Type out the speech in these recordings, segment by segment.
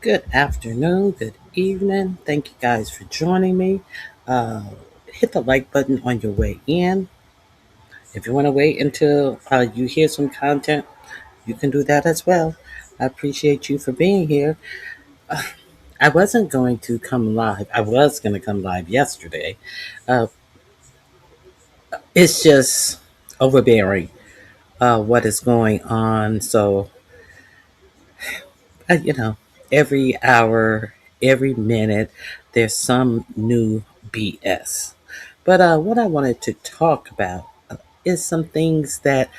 Good afternoon, good evening. Thank you guys for joining me. Uh, Hit the like button on your way in. If you want to wait until you hear some content, you can do that as well. I appreciate you for being here. I wasn't going to come live. I was going to come live yesterday. Uh, it's just overbearing what is going on. So, uh, you know, every hour, every minute, there's some new BS. But what I wanted to talk about is some things that,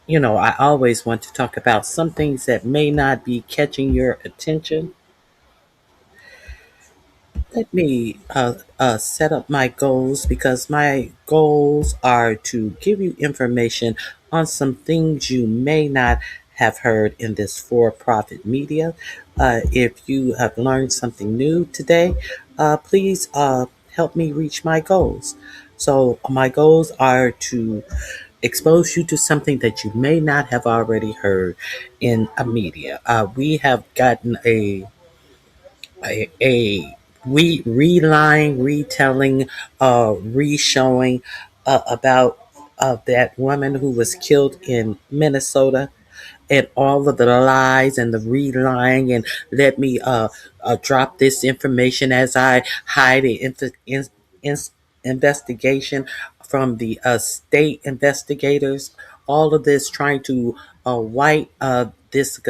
I always want to talk about, some things that may not be catching your attention. Let me set up my goals because my goals are to give you information on some things you may not have heard in this for profit media. If you have learned something new today, please help me reach my goals. So, my goals are to expose you to something that you may not have already heard in a media. We have gotten a reline, retelling, re-showing about that woman who was killed in Minnesota, and all of the lies and the relying, and let me drop this information as I hide the in- investigation from the state investigators. All of this trying to white this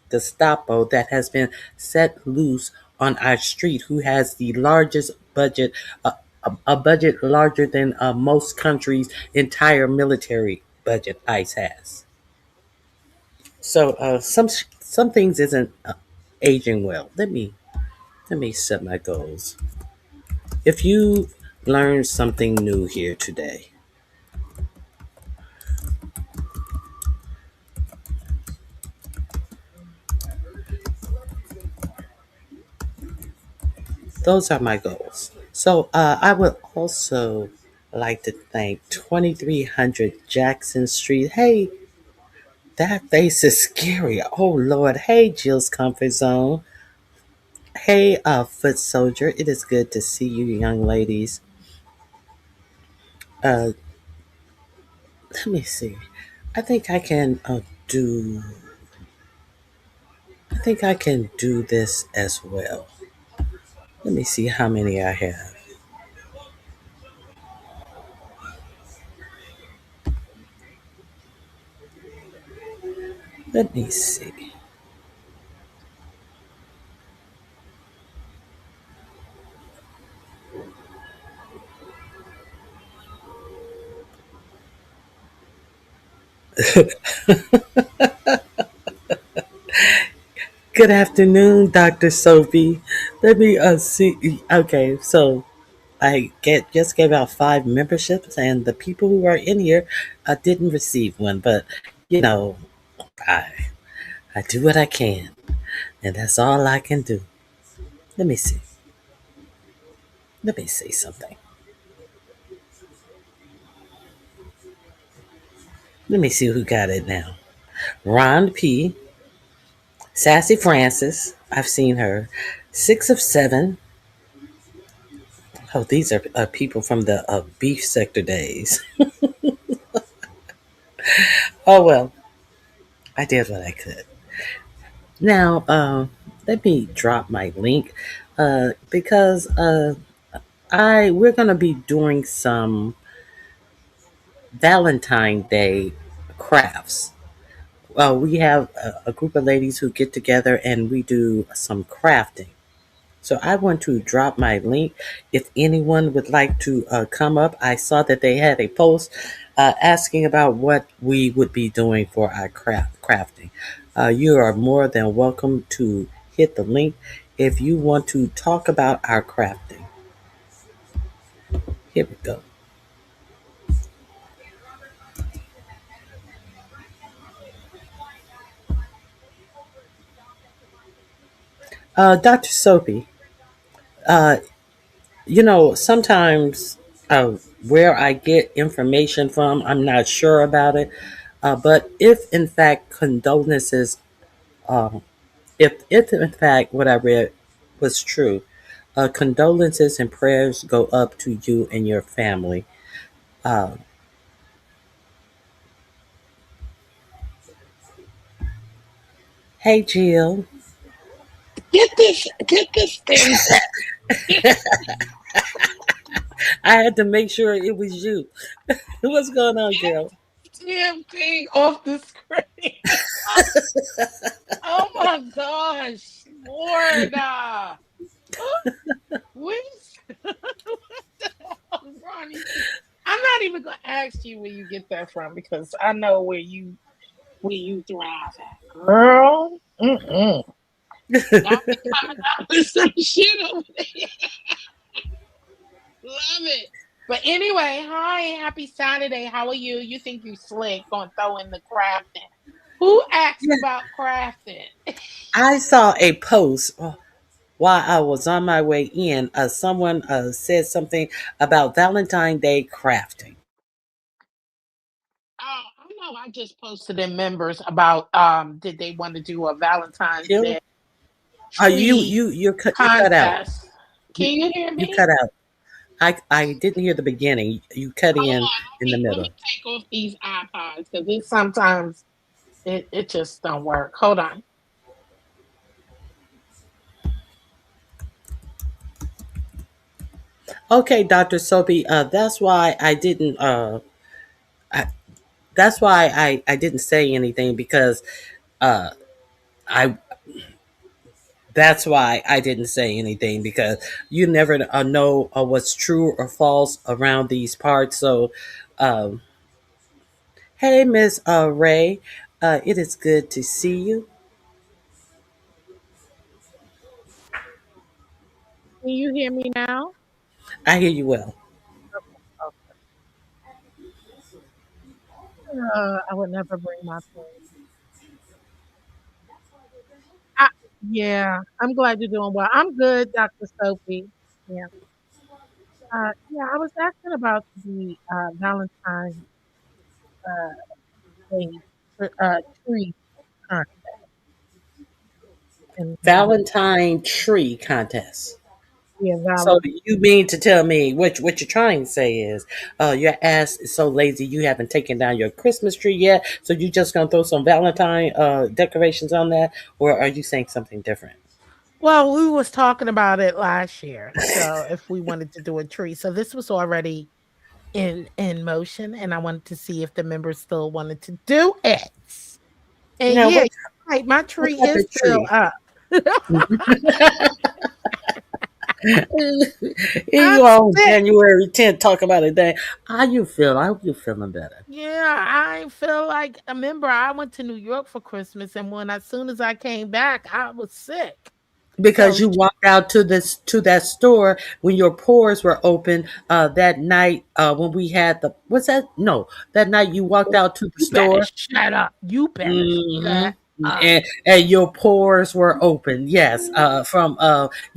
Gestapo that has been set loose on our street, who has the largest budget, a budget larger than most countries' entire military budget. ICE has. So some things isn't aging well. Let me set my goals. If you learn something new here today, those are my goals. So I would also like to thank 2300 Jackson Street. Hey, that face is scary. Oh Lord. Hey, Jill's Comfort Zone. Hey, Foot Soldier. It is good to see you, young ladies. Uh, Let me see. I think I can do I think I can do this as well. Let me see how many I have. Let me see. Good afternoon, Dr. Sophie. Let me see. Okay, so I get just gave out 5 memberships, and the people who are in here didn't receive one. But you know, I I do what I can, and that's all I can do. Let me see. Let me say something. Let me see who got it now. Ron P. Sassy Francis. I've seen her. 6 of 7. Oh, these are people from the beef sector days. Oh, well, I did what I could. Now, let me drop my link because I we're gonna be doing some Valentine Day crafts. Well, we have a group of ladies who get together and we do some crafting. So I want to drop my link. If anyone would like to come up, I saw that they had a post asking about what we would be doing for our crafting. You are more than welcome to hit the link if you want to talk about our crafting. Here we go. Dr. Soapy, uh, sometimes where I get information from, I'm not sure about it. But if in fact condolences If in fact what I read was true, condolences and prayers go up to you and your family. Um, hey, Jill. Get this thing I had to make sure it was you. What's going on, girl? damn thing off the screen. Oh my gosh, Lord, where's Ronnie? I'm not even gonna ask you where you get that from because I know where you thrive at, girl. Y'all be coming out with some shit over there. Love it. But anyway, hi, happy Saturday. How are you? You think you slick on throwing the crafting? Who asked Yeah, about crafting? I saw a post while I was on my way in. Someone said something about Valentine's Day crafting. Oh, I know. I just posted in members about did they want to do a Valentine's Jill, Day tree you cut out. contest? You Can you hear you me? cut out. I didn't hear the beginning. You cut Hold in the on, let me middle. take off these iPods because it sometimes it just don't work. Hold on. Okay, Dr. Sophie. That's why I didn't. I, that's why I didn't say anything because uh, I. That's why I didn't say anything because you never know what's true or false around these parts. So, um, hey, Miss Ray, it is good to see you. Can you hear me now? I hear you well. I would never bring my phone. I, yeah, I'm glad you're doing well. I'm good, Dr. Sophie. Yeah. Yeah, I was asking about the Valentine's uh, Day tree hunt and Valentine tree contest. yeah, So Valentine. you mean to tell me what you're trying to say is, your ass is so lazy you haven't taken down your Christmas tree yet, so you just gonna throw some Valentine decorations on that, or are you saying something different? Well, we was talking about it last year. So if we wanted to do a tree, so this was already in motion, and I wanted to see if the members still wanted to do it. And Now yeah, what you're right, my what tree type is of still tree? up. Here I'm you are on sick. January 10th talking about a day. How you feel? I hope you're feeling better. Yeah, I feel like remember I went to New York for Christmas, and when as soon as I came back, I was sick. Because So you walked out to that store when your pores were open that night when we had the what's that? No, that night you walked out to the you better store. shut up. You better hmm shut up. and your pores were open. Yes, from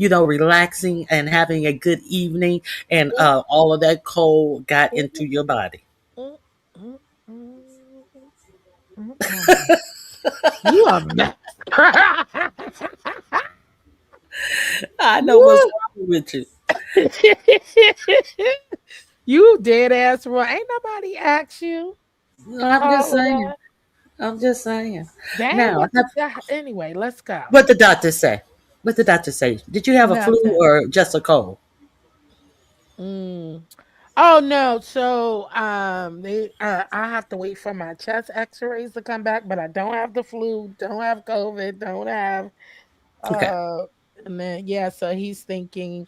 relaxing and having a good evening, and all of that cold got into your body. Mm, mm, mm, mm. You a mess. I know what's Woo. wrong with you. You dead ass right. Ain't nobody asked you No, I'm just all of saying. that. I'm just saying. Damn, Now, what the anyway, let's go. what the doctor say? What the doctor say? Did you have a flu Nothing. or just a cold? Mm. Oh no, so they I have to wait for my chest x-rays to come back, but I don't have the flu, don't have COVID, don't have Okay. uh and then yeah, so he's thinking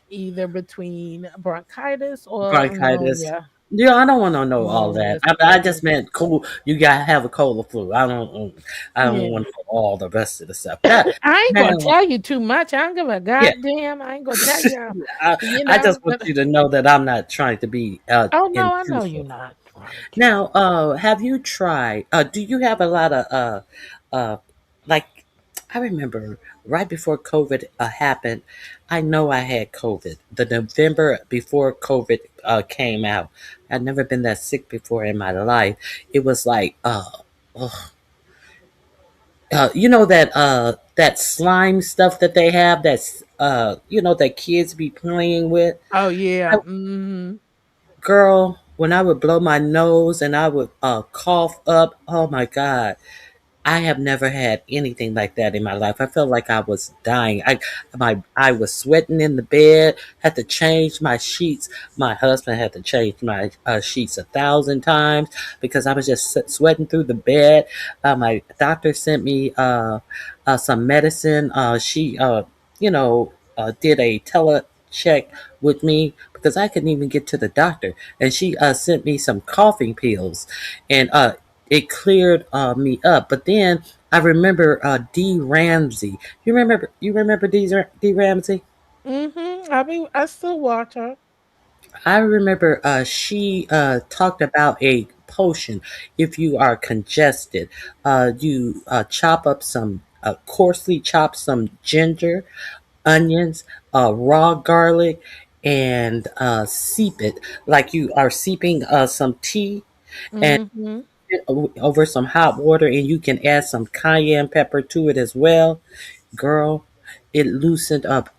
either between bronchitis or Bronchitis. pneumonia. Yeah, I don't want to know all Pneumonia that. is I causing. just meant cool. You got to have a cold or flu. I don't Yeah. want to know all the rest of the stuff. That I ain't gonna now, tell you too much. I don't give a yeah. goddamn. I ain't gonna tell you, I just want but you to know that I'm not trying to be oh no, I know you're intrusive. not trying to. Now, have you tried? Do you have a lot of like? I remember right before COVID happened. I know I had COVID. The November before COVID came out. I'd never been that sick before in my life. It was like, ugh, You know that that slime stuff that they have, that's you know, that kids be playing with. Oh I, yeah. Mhm. girl, when I would blow my nose and I would cough up, oh my god, I have never had anything like that in my life. I felt like I was dying. I was sweating in the bed. Had to change my sheets. My husband had to change my sheets 1,000 times because I was just sweating through the bed. My doctor sent me some medicine. She you know did a tele check with me because I couldn't even get to the doctor, and she sent me some coughing pills, and it cleared me up. But then I remember D. Ramsey. You remember D. Ramsey? Mhm. I still watch her. I remember she talked about a potion. If you are congested, you chop up some coarsely chop some ginger, onions, raw garlic, and seep it like you are seeping some tea, and Mhm. over some hot water, and you can add some cayenne pepper to it as well. Girl, it loosened up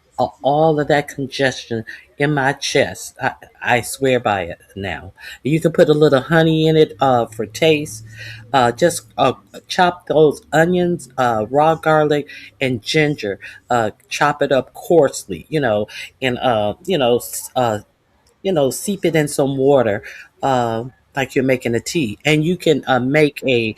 all of that congestion in my chest. I swear by it now. You can put a little honey in it for taste. Just chop those onions, raw garlic, and ginger. Chop it up coarsely, and seep it in some water, like you're making a tea, and you can make a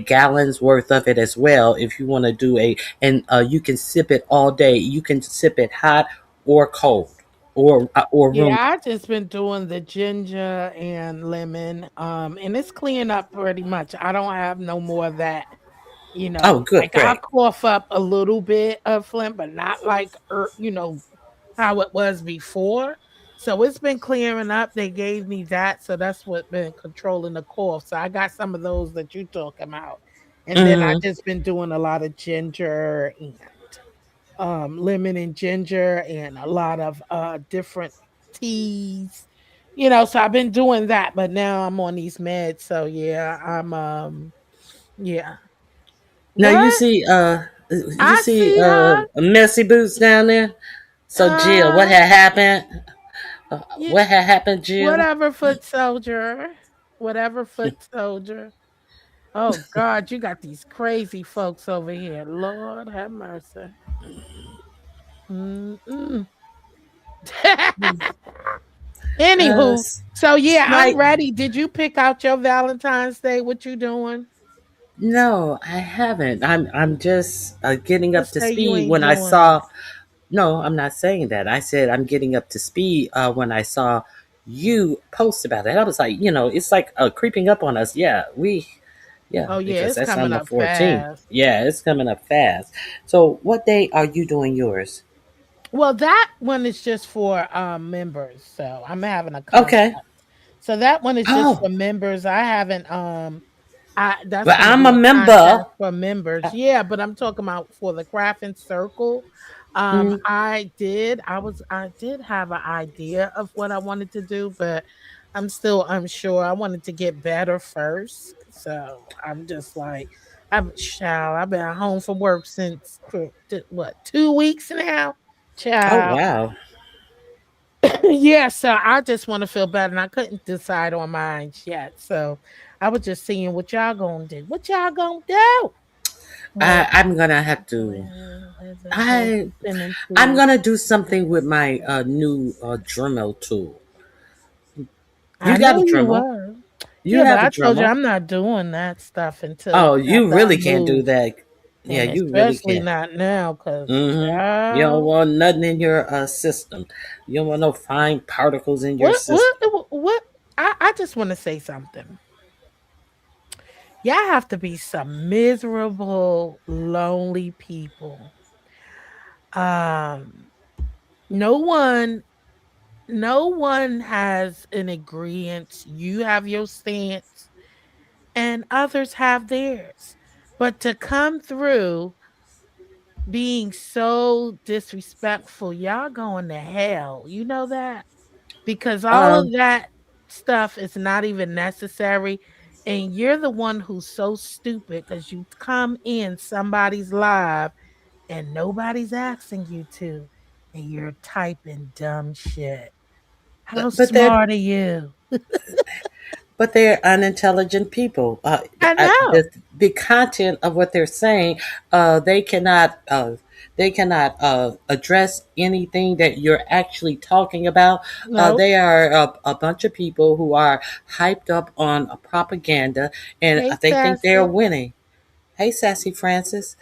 gallon's worth of it as well if you want to do and you can sip it all day. You can sip it hot or cold, or room. Yeah, I just been doing the ginger and lemon, and it's clearing up pretty much. I don't have no more of that. Oh, good, Like I'll great. cough up a little bit of phlegm, but not like how it was before. So it's been clearing up. They gave me that, so that's what been controlling the cough. So I got some of those that you talking about, and then I Hmm. just been doing a lot of ginger and lemon and ginger and a lot of different teas. So I've been doing that, but now I'm on these meds. So yeah, yeah. Now What? you I see see her. messy boots down there. So Jill, what Uh had happened? yeah, What had happened, Jill? whatever foot soldier. Whatever foot soldier. Oh God, you got these crazy folks over here. Lord have mercy. Mm-mm. Uh, Anywho, so yeah, I'm Slight. ready. Did you pick out your Valentine's Day? What you doing? No, I haven't. I'm just getting up Just to say you speed ain't when I doing it. saw. No, I'm not saying that. I said I'm getting up to speed when I saw you post about it. I was like, it's like creeping up on us. Yeah, Oh yeah, because it's that's on coming the up 14th. fast. Yeah, it's coming up fast. So, what day are you doing yours? Well, that one is just for members. So I'm having a contest. Okay. So that one is just Oh, for members. I haven't I that's but gonna I'm be a a contest member. for members. Uh, Yeah, but I'm talking about for the crafting circle. mm, I did have an idea of what I wanted to do, but I'm still unsure. I wanted to get better first. So I'm just like, I've been home from work since what, 2 weeks now? oh Child. wow. Yeah, so I just want to feel better, and I couldn't decide on mine yet. So I was just seeing what y'all gonna do. What y'all gonna do? What I'm gonna have to. is it called? I Spinning I'm tool. gonna do something with my new Dremel tool. You I got a know you Dremel. were. You Yeah, but have a I told you Dremel. I'm not doing that stuff until Oh, you after I really can't do move, that. Yeah, and you really especially can't. not now, cause You don't child, want nothing in your system. You don't want no fine particles in your what system. what? I just want to say something. Y'all have to be some miserable, lonely people. Um, no one no one has an agreement. You have your stance and others have theirs. But to come through being so disrespectful, y'all going to hell. You know that? Because all of Um, that stuff is not even necessary. and you're the one who's so stupid because you come in somebody's live and nobody's asking you to, and you're typing dumb shit. How But they're smart are you? unintelligent people. I know. The content of what they're saying, they cannot address anything that you're actually talking about. No. They are a bunch of people who are hyped up on propaganda, and Hey, they think they're Sassy. winning. Hey, Sassy Francis,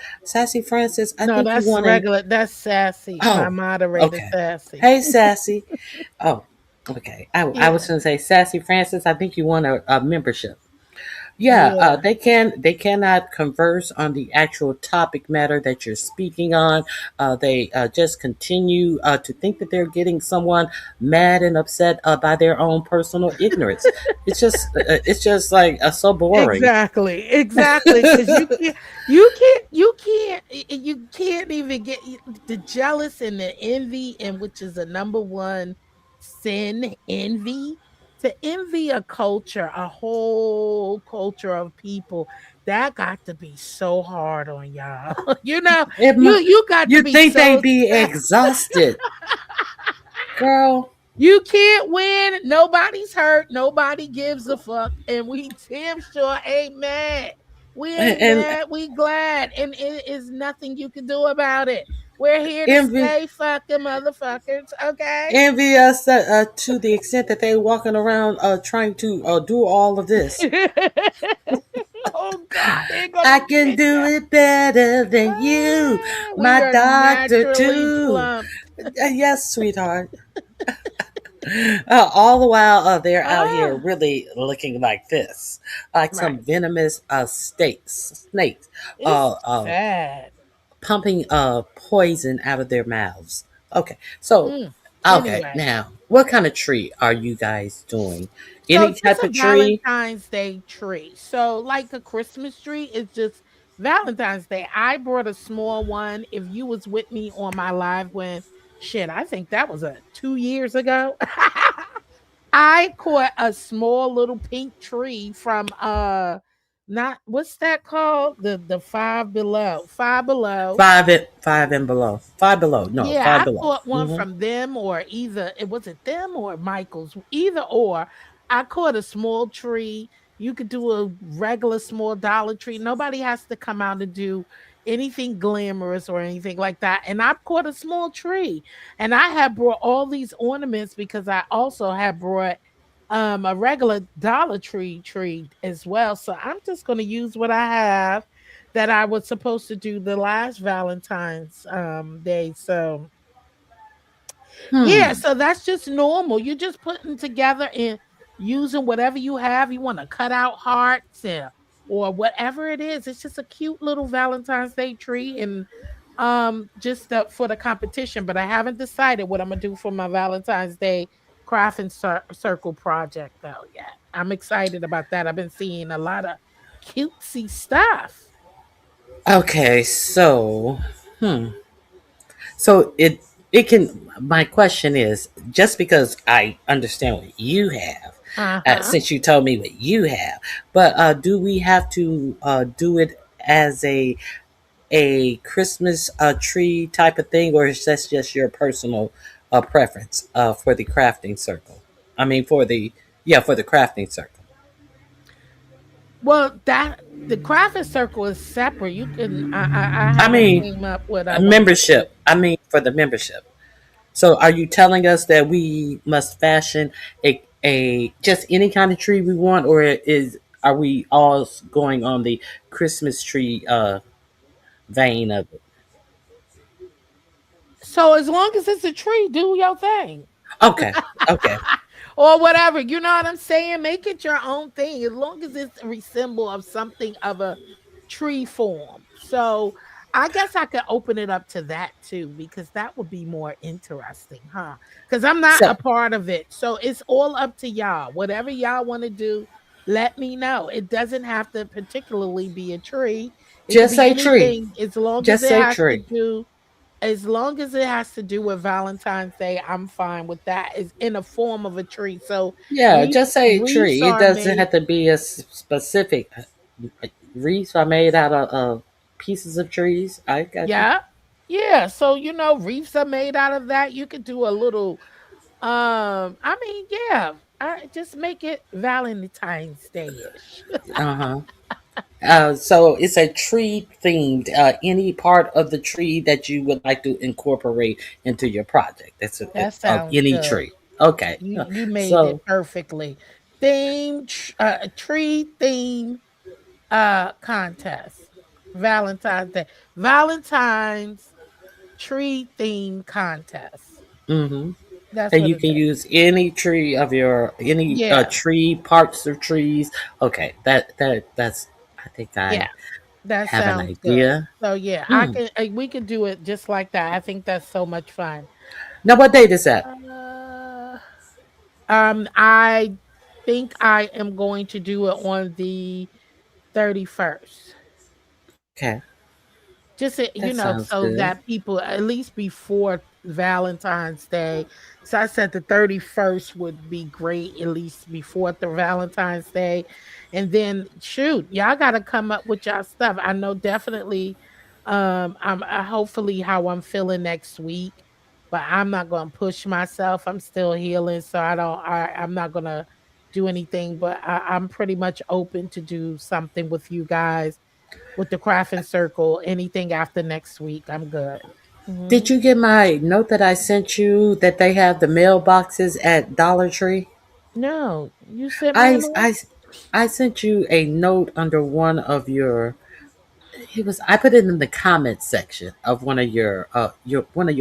I No, think you that's want to. regular. That's Sassy. My Oh, moderator, okay. Sassy. Hey, Sassy. Oh, okay. I was Yeah. going to say, Sassy Francis, I think you want a membership. Yeah, Yeah. they cannot converse on the actual topic matter that you're speaking on. They just continue to think that they're getting someone mad and upset by their own personal ignorance. It's just like so boring. Exactly, exactly. Because you can't even get the jealous and the envy, and which is a number one sin, envy. To envy a culture, a whole culture of people, that got to be so hard on y'all. It, You got to you be think they'd so be sad. exhausted, girl? You can't win. Nobody's hurt. Nobody gives a fuck. And we damn sure ain't mad. We ain't And mad. We glad. And it is nothing you can do about it. We're here to envy stay fucking motherfuckers. Okay. envy us to the extent that they walking around trying to do all of this. Oh God, they're gonna I can get do that. it better than you, We my are doctor naturally too. plump. Yes, sweetheart. All the while they're out here Ah, really looking like this, like some right. venomous snakes, It's uh, sad. pumping poison out of their mouths. Okay, so Mm. okay, Anyway. now what kind of tree are you guys doing? So Any just type a of tree? Valentine's Day tree. So like a Christmas tree, it's just Valentine's Day. I brought a small one. If you was with me on my live when shit, I think that was 2 years ago. I caught a small little pink tree from not what's that called? The five below. Five below. Five and below. Five below. No, Yeah, five I below. caught one from them or either it was it them or Michael's, either or. I caught a small tree. You could do a regular small Dollar Tree. Nobody has to come out and do anything glamorous or anything like that. And I caught a small tree. And I had brought all these ornaments because I also had brought a regular Dollar Tree as well. So I'm just gonna use what I have that I was supposed to do the last Valentine's day. So yeah, Hmm. so that's just normal. You're just putting together and using whatever you have. You want to cut out hearts or whatever it is. It's just a cute little Valentine's Day tree and just for the competition. But I haven't decided what I'm gonna do for my Valentine's Day craft and circle project though yet. I'm excited about that. I've been seeing a lot of cutesy stuff. Okay, so hmm. So it can. My question is, just because I understand what you have, Uh-huh. since you told me what you have, but do we have to do it as a Christmas tree type of thing, or is that just your personal preference for the crafting circle? I mean, for the crafting circle. Well, that the craft circle is separate. You can I I haven't mean, came up with a what to do. membership. I mean, for the membership. So, are you telling us that we must fashion a just any kind of tree we want, or is are we all going on the Christmas tree vein of it? So as long as it's a tree, do your thing. Okay, okay. Or whatever. You know what I'm saying? Make it your own thing as long as it's a resemble of something of a tree form. So I guess I could open it up to that too, because that would be more interesting, huh? Because I'm not So, a part of it. So it's all up to y'all. Whatever y'all want to do, let me know. It doesn't have to particularly be a tree. It could just be say tree. anything as long as Just it say has to tree. do as long as it has to do with Valentine's Day, I'm fine with that. It's in a form of a tree. So Yeah, wreaths just say wreaths tree. It are doesn't made. have to be a specific. Wreaths are made out of pieces of trees. I got you. Yeah. Yeah. So wreaths are made out of that. You could do a little I mean, yeah. I just make it Valentine's Day-ish. Uh huh. So it's a tree themed. Any part of the tree that you would like to incorporate into your project. That Of sounds any good. tree. Okay. You made it So perfectly. Tree theme contest. Valentine's Day. Valentine's tree theme contest. hmm That's and what you it can is. use any tree of your any Yeah. tree parts of trees. Okay. That's. I think Yeah. I That have an sounds good. idea. So yeah, Hmm. we can do it just like that. I think that's so much fun. Now, what date is that? Uh, I think I am going to do it on the 31st. Okay. Just That sounds so good. that people at least before Valentine's Day. So I said the 31st would be great, at least before the Valentine's Day. And then shoot, y'all gotta come up with y'all stuff. I know definitely I'm hopefully how I'm feeling next week, but I'm not gonna push myself. I'm still healing, so I'm not gonna do anything, but I'm pretty much open to do something with you guys with the crafting circle. Anything after next week, I'm good. Did Mhm. you get my note that I sent you that they have the mailboxes at Dollar Tree? No, you sent me a I, note? I, I sent you a note under one of your. It was. I put it in the comments section of one of your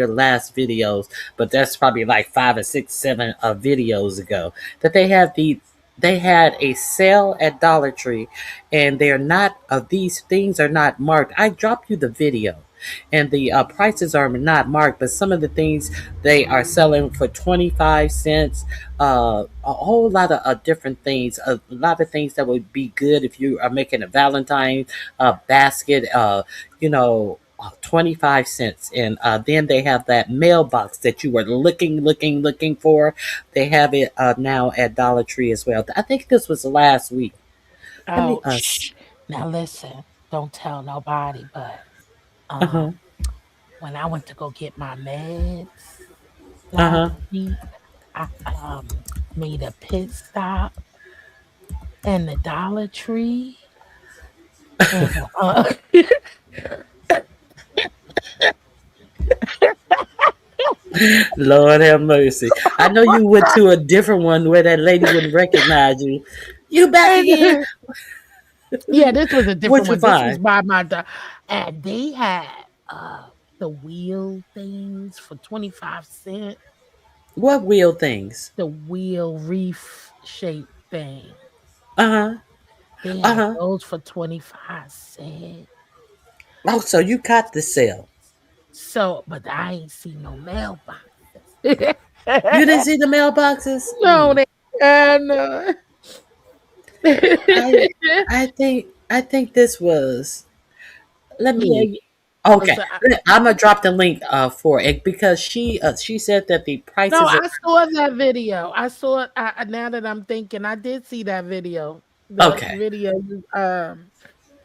last videos, but that's probably like 5 or 6, 7 videos ago. That they had a sale at Dollar Tree, and they're not. These things are not marked. I dropped you the video, and the prices are not marked, but some of the things they are selling for 25 cents. A whole lot of different things. A lot of things that would be good if you are making a Valentine basket. 25 cents, and then they have that mailbox that you were looking for. They have it now at Dollar Tree as well. I think this was last week. Let me Oh, shh. Now listen, don't tell nobody, but uh-huh. um when I went to go get my meds last Uh-huh. week, I made a pit stop in the Dollar Tree and Lord have mercy. I know you went to a different one where that lady wouldn't recognize you. You back again? and yeah, this was a different What you one. This was find? by my and they had the wheel things for 25 cents. What wheel things? The wheel reef shape thing. Uh-huh. They had Uh-huh. those for 25 cents. Oh, so you caught the sale. So, but I ain't see no mailboxes. You didn't see the mailboxes? No, they had none. I I think this was. Let Yeah, me. yeah. Okay, So I'm gonna drop the link for it because she said that the no, prices are I saw that video. I saw it. Now that I'm thinking, I did see that video. The okay. video you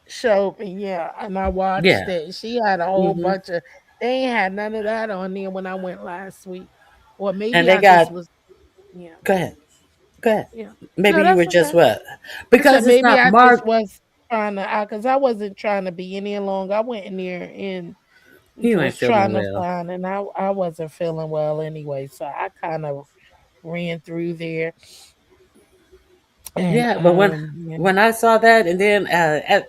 showed me, yeah, and I watched Yeah. it. She had a whole hmm bunch of. They ain't had none of that on there when I went last week, or And maybe they I just got. was. Yeah, Go ahead. Go ahead. yeah. No, Maybe you were that's just okay. what? I said Because it's maybe not I just marked. was trying to, because I wasn't trying to be any long. I went in there and You ain't was feeling trying to well. find, and I wasn't feeling well anyway, so I kind of ran through there, and Yeah, but yeah. when I saw that, and then I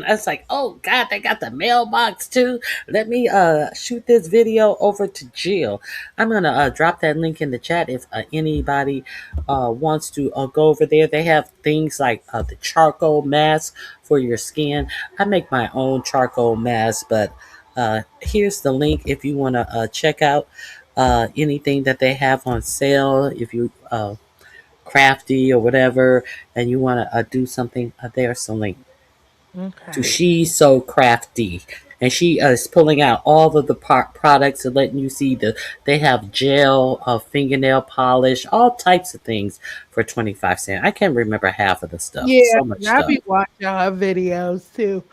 was like, "Oh God, they got the mailbox too." Let me shoot this video over to Jill. I'm gonna drop that link in the chat if anybody wants to go over there. They have things like the charcoal mask for your skin. I make my own charcoal mask, but here's the link if you want to check out anything that they have on sale. If you crafty or whatever, and you want to do something, there's a link to Okay. She's So Crafty. and she is pulling out all of the products and letting you see they have gel, fingernail polish, all types of things for 25 cents. I can't remember half of the stuff. Yeah, So much I stuff. be watching her videos too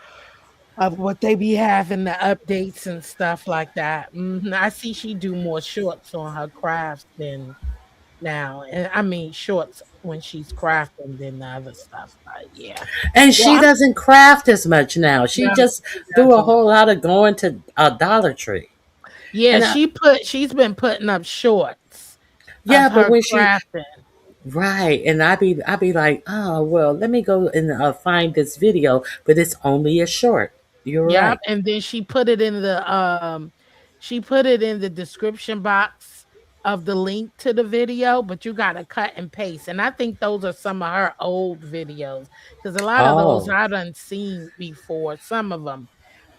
of what they be having, the updates and stuff like that. I see she do more shorts on her crafts than now, and I mean shorts when she's crafting than the other stuff. But yeah, And well, she doesn't craft as much now. She no, just she do a doesn't. whole lot of going to a Dollar Tree. Yeah, And she's been putting up shorts of yeah, but her when she crafting. right, and I be like, oh well, let me go and find this video, but it's only a short. You're Yep, right. and then she put it in the description box of the link to the video, but you gotta cut and paste. And I think those are some of her old videos because a lot of those Oh, I done seen before, some of them.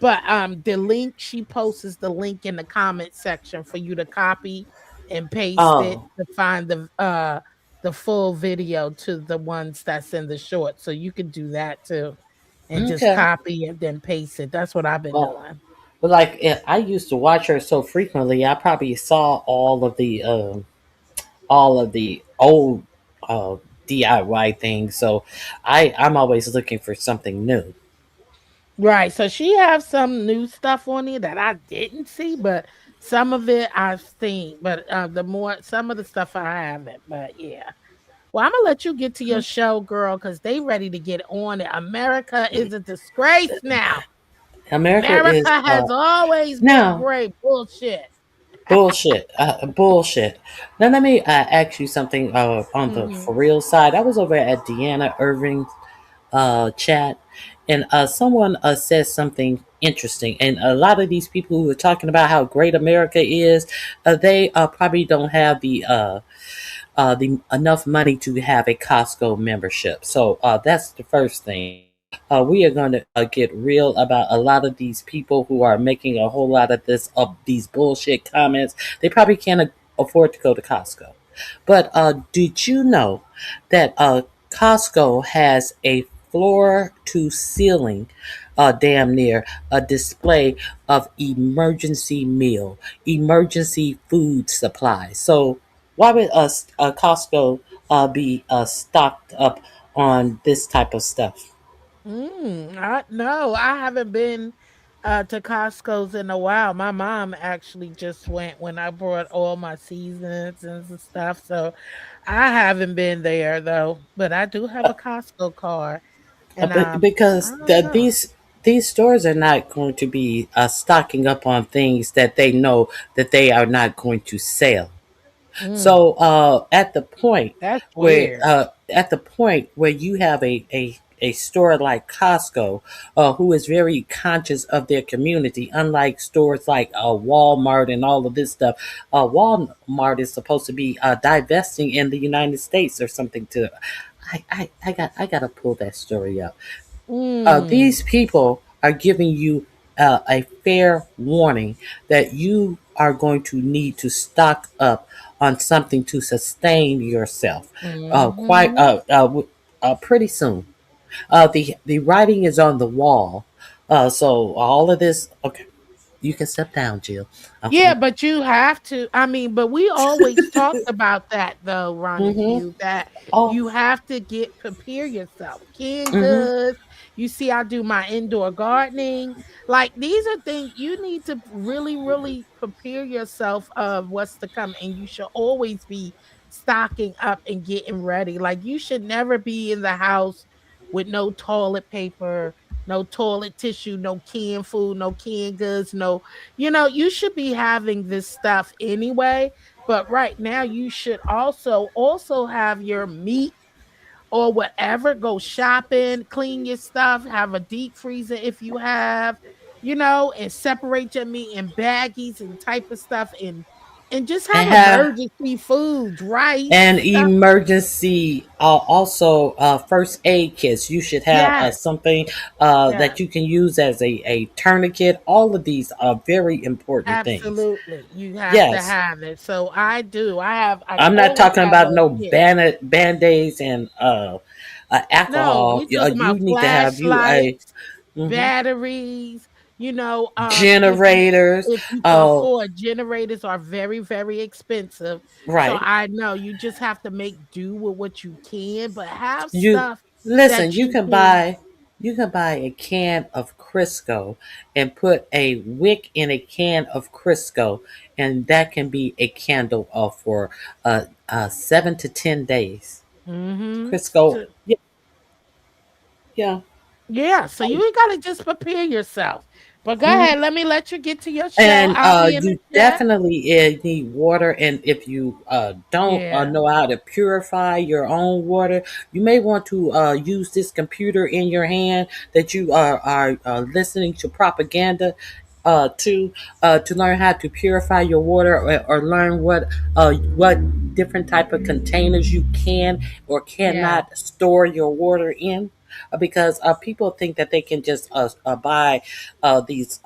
But the link she posts the link in the comment section for you to copy and paste it oh, to find the full video to the ones that's in the short. So you can do that too and just okay. copy and then paste it. That's what I've been Well, doing. but like I used to watch her so frequently, I probably saw all of the old uh, DIY things. So I'm always looking for something new. Right. So she has some new stuff on here that I didn't see, but some of it I've seen. But the more some of the stuff I haven't. But yeah. Well, I'm gonna let you get to your show, girl, because they ready to get on it. America is a disgrace now. America is America has always been now great. Bullshit. bullshit, bullshit. Now let me ask you something on the hmm for real side. I was over at Deanna Irving's chat, and someone said something interesting. And a lot of these people who are talking about how great America is, they probably don't have the enough money to have a Costco membership. So that's the first thing. We are going to get real about a lot of these people who are making a whole lot of these bullshit comments. They probably can't afford to go to Costco. But did you know that Costco has a floor to ceiling, damn near a display of emergency food supplies? So why would Costco be stocked up on this type of stuff? No, I haven't been to Costco's in a while. My mom actually just went when I brought all my seasons and stuff. So I haven't been there though, but I do have a Costco card. And I Because don't know. these stores are not going to be stocking up on things that they know that they are not going to sell. Mm, So that's weird. at the point where you have a store like Costco, who is very conscious of their community, unlike stores like Walmart and all of this stuff. Walmart is supposed to be divesting in the United States or something. I gotta pull that story up. Mm, These people are giving you a fair warning that you are going to need to stock up on something to sustain yourself quite mhm. pretty soon. The writing is on the wall. So all of this, okay, you can step down, Jill. Yeah, Okay. but you have to. I mean, but we always talked about that though, Ronnie Mm-hmm. Q, that Oh. you have to prepare yourself. Canned Mm-hmm. goods. You see, I do my indoor gardening. Like these are things you need to really, really prepare yourself of what's to come. And you should always be stocking up and getting ready. Like you should never be in the house with no toilet paper, no toilet tissue, no canned food, no canned goods, no, you should be having this stuff anyway, but right now you should also have your meat or whatever, go shopping, clean your stuff, have a deep freezer if you have, and separate your meat in baggies and type of stuff and just And have have emergency foods, rice, and stuff. emergency also first aid kits. You should have Yes, something yes. that you can use as a tourniquet. All of these are very important things. Absolutely. You have to Yes, have it. So I do. I I'm not always talking have about those no here. band-aids and No, alcohol. we talking You about need to have you a flashlights, mhm. batteries, Generators. if you can Oh, afford, generators are very, very expensive. So right. I know you just have to make do with what you can, but have You stuff listen. that you can. You can buy a can of Crisco and put a wick in a can of Crisco, and that can be a candle for 7 to 10 days. Mhm. Crisco. Yeah, yeah. Yeah, so you ain't gotta just prepare yourself. But go ahead, let me let you get to your show. And I'll be in the you chat. definitely need water. And if you don't Yeah. know how to purify your own water, you may want to use this computer in your hand that you are listening to propaganda to learn how to purify your water, or learn what different type of containers you can or Yeah. cannot store your water in. Because people think that they can just buy these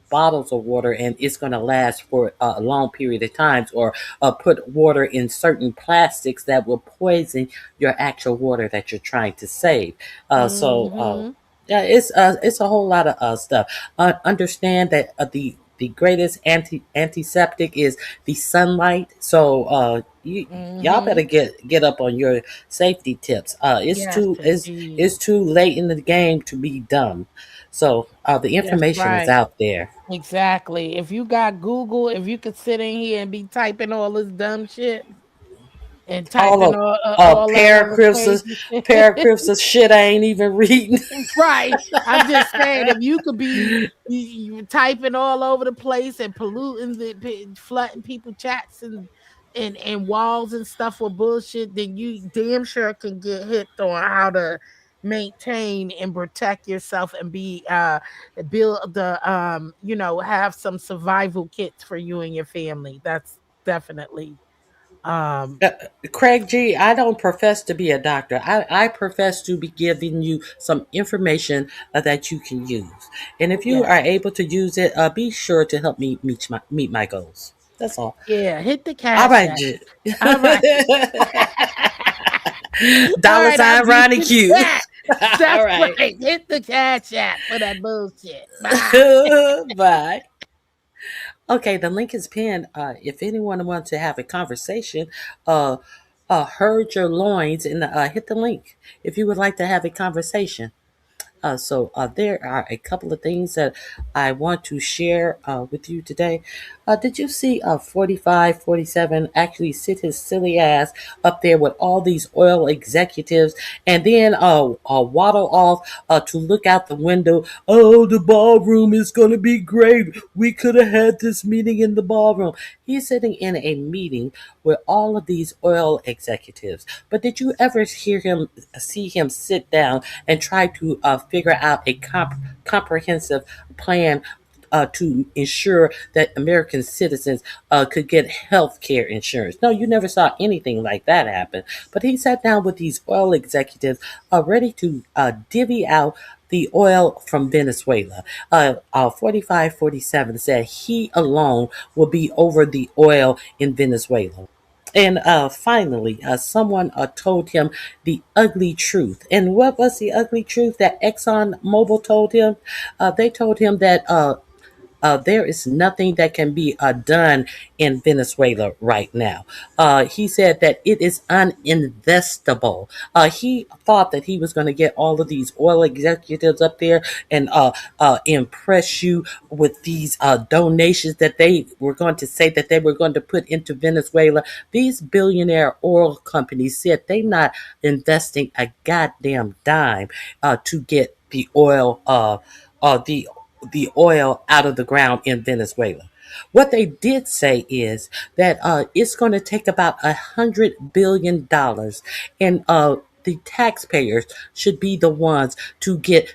bottles of water and it's going to last for a long period of times, or put water in certain plastics that will poison your actual water that you're trying to save. Mhm. Yeah, it's a whole lot of stuff. Understand that the greatest antiseptic is the sunlight. So y'all better Mhm. get up on your safety tips. Yes, indeed. It's too late in the game to be dumb. So the That's information is right. out there. Exactly. If you got Google, if you could sit in here and be typing all this dumb shit and All typing of all that other crazy shit. paragraphs of shit I ain't even reading. Right. I'm just saying, if you could be you typing all over the place and polluting flooding people chats and walls and stuff with bullshit, then you damn sure can get hit on how to maintain and protect yourself and be build the have some survival kits for you and your family. That's definitely um Uh, Craig G, I don't profess to be a doctor. I profess to be giving you some information that you can use. And if you yeah. are able to use it, be sure to help me meet my goals. That's all. Yeah, hit the All cash right, app. G. All right. All Dollar right, I'll sign be Ronnie in Q. chat. All That's right. right. Hit the cash app for that bullshit. Bye. Bye. Okay, the link is pinned. If anyone wants to have a conversation, uh, herd your loins and hit the link if you would like to have a conversation. There are a couple of things that I want to share with you today. Did you see 45, 47 actually sit his silly ass up there with all these oil executives and then waddle off to look out the window? Oh, the ballroom is going to be great. We could have had this meeting in the ballroom. He's sitting in a meeting with all of these oil executives. But did you ever see him sit down and try to figure out a comprehensive plan to ensure that American citizens could get health care insurance? No, you never saw anything like that happen. But he sat down with these oil executives ready to divvy out the oil from Venezuela. 4547 said he alone will be over the oil in Venezuela. And finally, someone told him the ugly truth. And what was the ugly truth that Exxon Mobil told him? They told him that there is nothing that can be done in Venezuela right now. He said that it is uninvestable. He thought that he was going to get all of these oil executives up there and impress you with these donations that they were going to say that they were going to put into Venezuela. These billionaire oil companies said they're not investing a goddamn dime to get the oil out of the ground in Venezuela. What they did say is that it's going to take about $100 billion, and the taxpayers should be the ones to get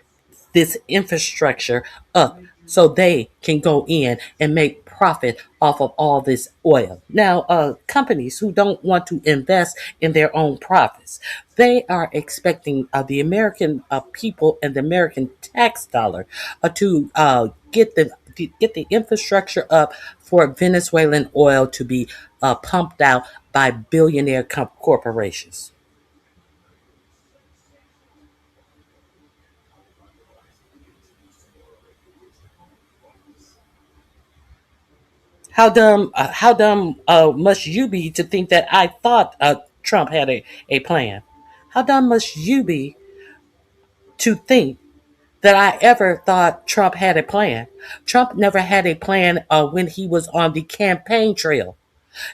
this infrastructure up so they can go in and make profit off of all this oil. Now, companies who don't want to invest in their own profits, they are expecting the American people and the American tax dollar to get the infrastructure up for Venezuelan oil to be pumped out by billionaire corporations. How dumb must you be to think that I thought Trump had a plan? How dumb must you be to think that I ever thought Trump had a plan? Trump never had a plan when he was on the campaign trail.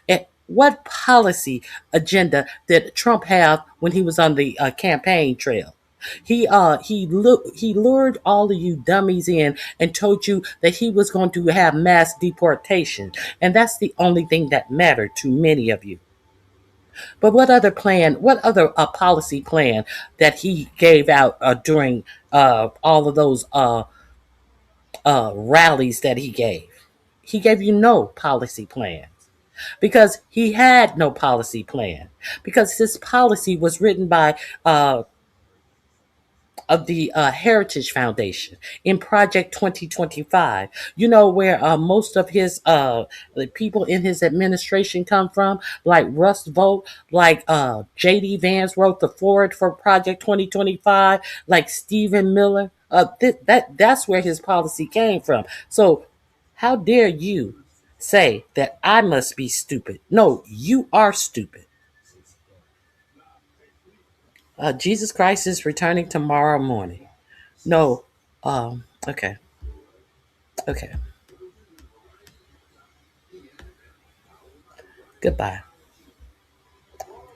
And what policy agenda did Trump have when he was on the campaign trail? He lured all of you dummies in and told you that he was going to have mass deportation, and that's the only thing that mattered to many of you. But what other plan? What other policy plan that he gave out during all of those rallies that he gave? He gave you no policy plans because he had no policy plan because his policy was written by of the Heritage Foundation in Project 2025. You know where most of his the people in his administration come from, like Russ Vogt, like J.D. Vance wrote the forward for Project 2025, like Stephen Miller. That's where his policy came from. So how dare you say that I must be stupid? No, you are stupid. Jesus Christ is returning tomorrow morning. No. Okay. Okay. Goodbye.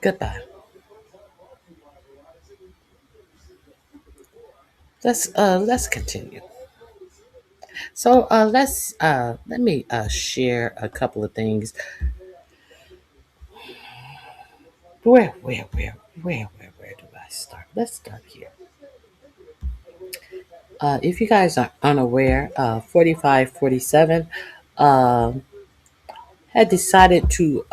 Goodbye. Let's continue. So let me share a couple of things. Where do I start? Let's start here. If you guys are unaware, 4547 um had decided to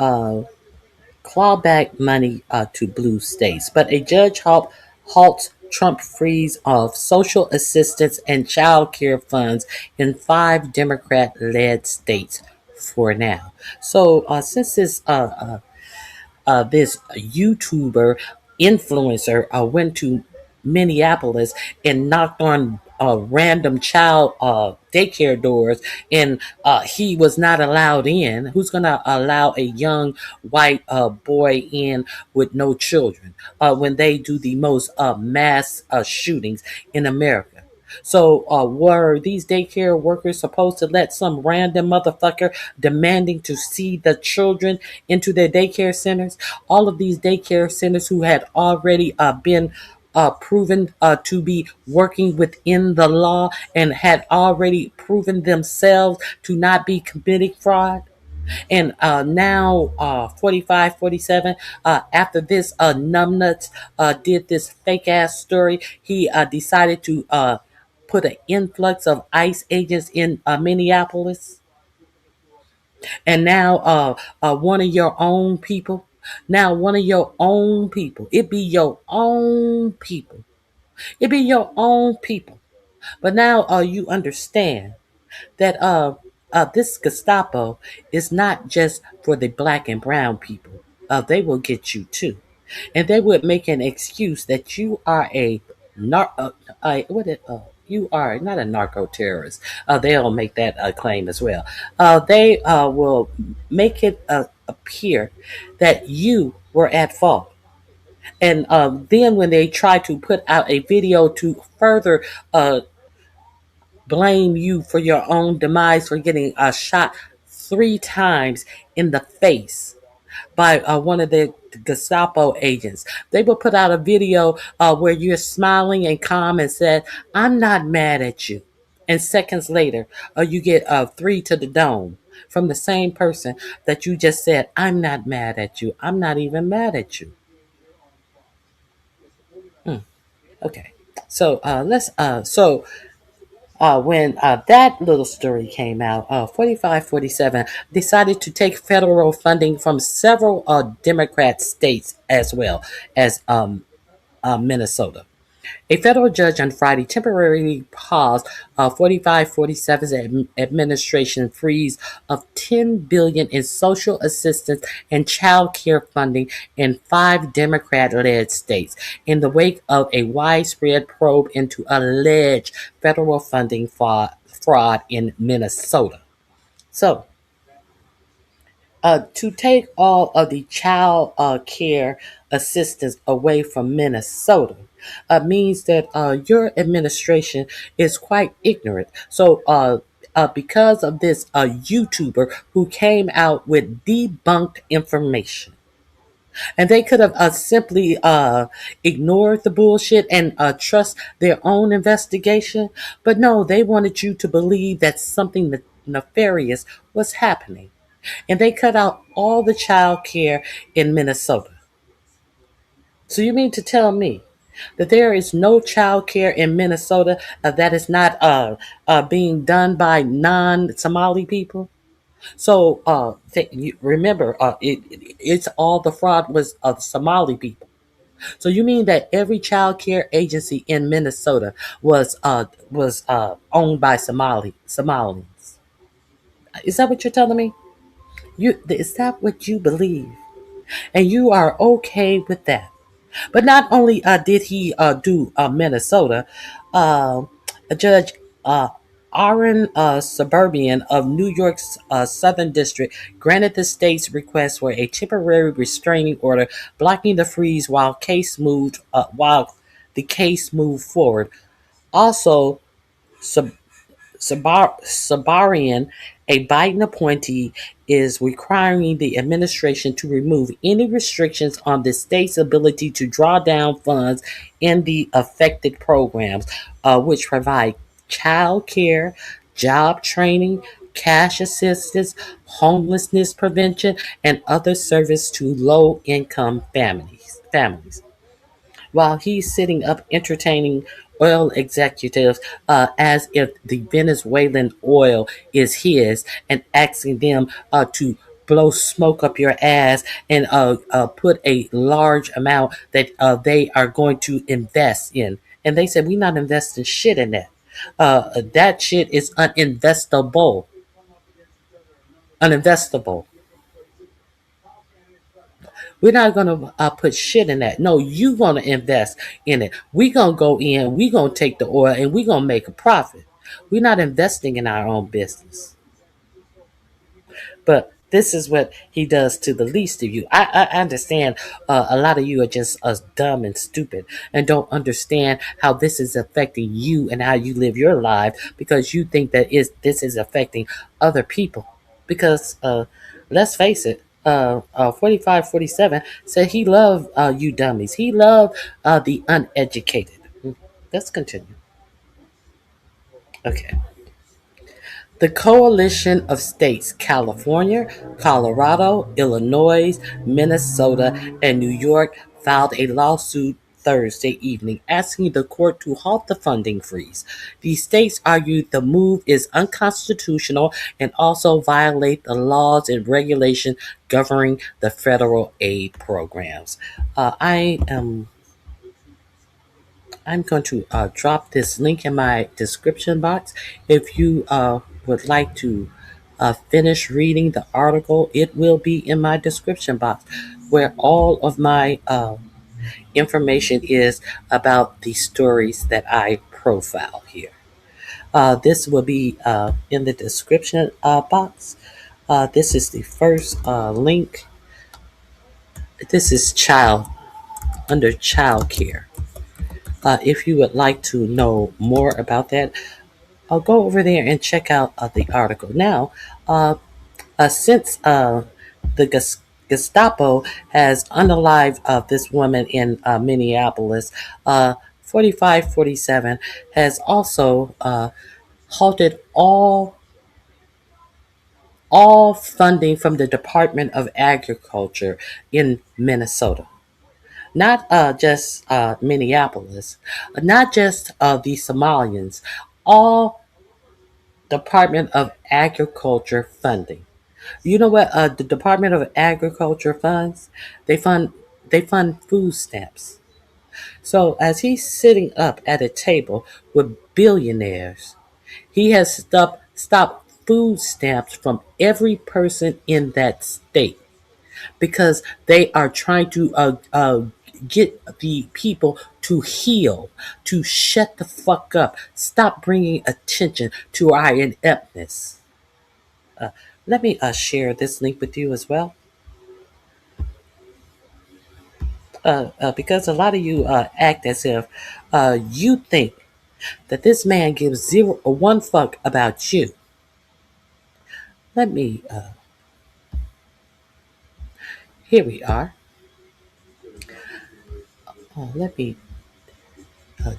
claw back money to blue states, but a judge halts Trump freeze of social assistance and child care funds in 5 Democrat-led states for now. So since this YouTuber influencer went to Minneapolis and knocked on random child daycare doors, and he was not allowed in. Who's going to allow a young white boy in with no children when they do the most mass shootings in America? So, were these daycare workers supposed to let some random motherfucker demanding to see the children into their daycare centers? All of these daycare centers who had already been proven to be working within the law and had already proven themselves to not be committing fraud. And now, 45, 47, after this numbnuts did this fake ass story, he decided to put an influx of ICE agents in Minneapolis. And now, one of your own people, now one of your own people, it be your own people, it be your own people. But now, you understand that this Gestapo is not just for the black and brown people. They will get you too, and they would make an excuse that you are a you are not a narco terrorist. They'll make that claim as well. They will make it appear that you were at fault. And then when they try to put out a video to further blame you for your own demise for getting shot 3 times in the face by one of the Gestapo agents. They will put out a video where you're smiling and calm and said, I'm not mad at you. And seconds later, you get 3 to the dome from the same person that you just said, I'm not mad at you. I'm not even mad at you. Hmm. Okay. So when that little story came out, 4547 decided to take federal funding from several Democrat states as well as Minnesota. A federal judge on Friday temporarily paused 4547's administration freeze of $10 billion in social assistance and child care funding in 5 Democrat-led states in the wake of a widespread probe into alleged federal funding fraud in Minnesota. So, to take all of the child care assistance away from Minnesota means that your administration is quite ignorant. So, because of this YouTuber who came out with debunked information, and they could have simply ignored the bullshit and trust their own investigation, but no, they wanted you to believe that something nefarious was happening, and they cut out all the child care in Minnesota. So you mean to tell me that there is no child care in Minnesota that is not being done by non-Somali people? So remember, it's all the fraud was of Somali people. So you mean that every child care agency in Minnesota was owned by Somalians? Is that what you're telling me? Is that what you believe? And you are okay with that? But not only did he do Minnesota, uh, Judge uh, Aaron Suburban of New York's Southern District granted the state's request for a temporary restraining order blocking the freeze while the case moved forward. Also, Sub- Sabarian, a Biden appointee, is requiring the administration to remove any restrictions on the state's ability to draw down funds in the affected programs, which provide child care, job training, cash assistance, homelessness prevention, and other service to low income families while he's sitting up entertaining oil executives as if the Venezuelan oil is his and asking them to blow smoke up your ass and put a large amount that they are going to invest in. And they said, we're not investing shit in that. That shit is uninvestable. Uninvestable. We're not gonna put shit in that. No, you gonna invest in it. We gonna go in. We gonna take the oil and we gonna make a profit. We're not investing in our own business. But this is what he does to the least of you. I understand a lot of you are just dumb and stupid and don't understand how this is affecting you and how you live your life because you think that this is affecting other people. Because let's face it, 4547 said he loved you dummies. He loved the uneducated. Let's continue. Okay. The coalition of states California, Colorado, Illinois, Minnesota, and New York filed a lawsuit Thursday evening asking the court to halt the funding freeze. The states argued the move is unconstitutional and also violate the laws and regulations governing the federal aid programs. I'm going to drop this link in my description box. If you would like to finish reading the article, it will be in my description box where all of my information is about the stories that I profile here. This will be in the description box. This is the first link. This is under child care. If you would like to know more about that, I'll go over there and check out the article. Now, uh, since the Gestapo has unalived this woman in Minneapolis, 4547 has also halted all funding from the Department of Agriculture in Minnesota. Not just Minneapolis, not just the Somalians, all Department of Agriculture funding. You know what the Department of Agriculture funds? They fund they fund food stamps. So as he's sitting up at a table with billionaires, he has stopped food stamps from every person in that state because they are trying to get the people to heal, to shut the fuck up, stop bringing attention to our ineptness. Let me share this link with you as well, because a lot of you act as if you think that this man gives zero or one fuck about you. Let me, here we are. Let me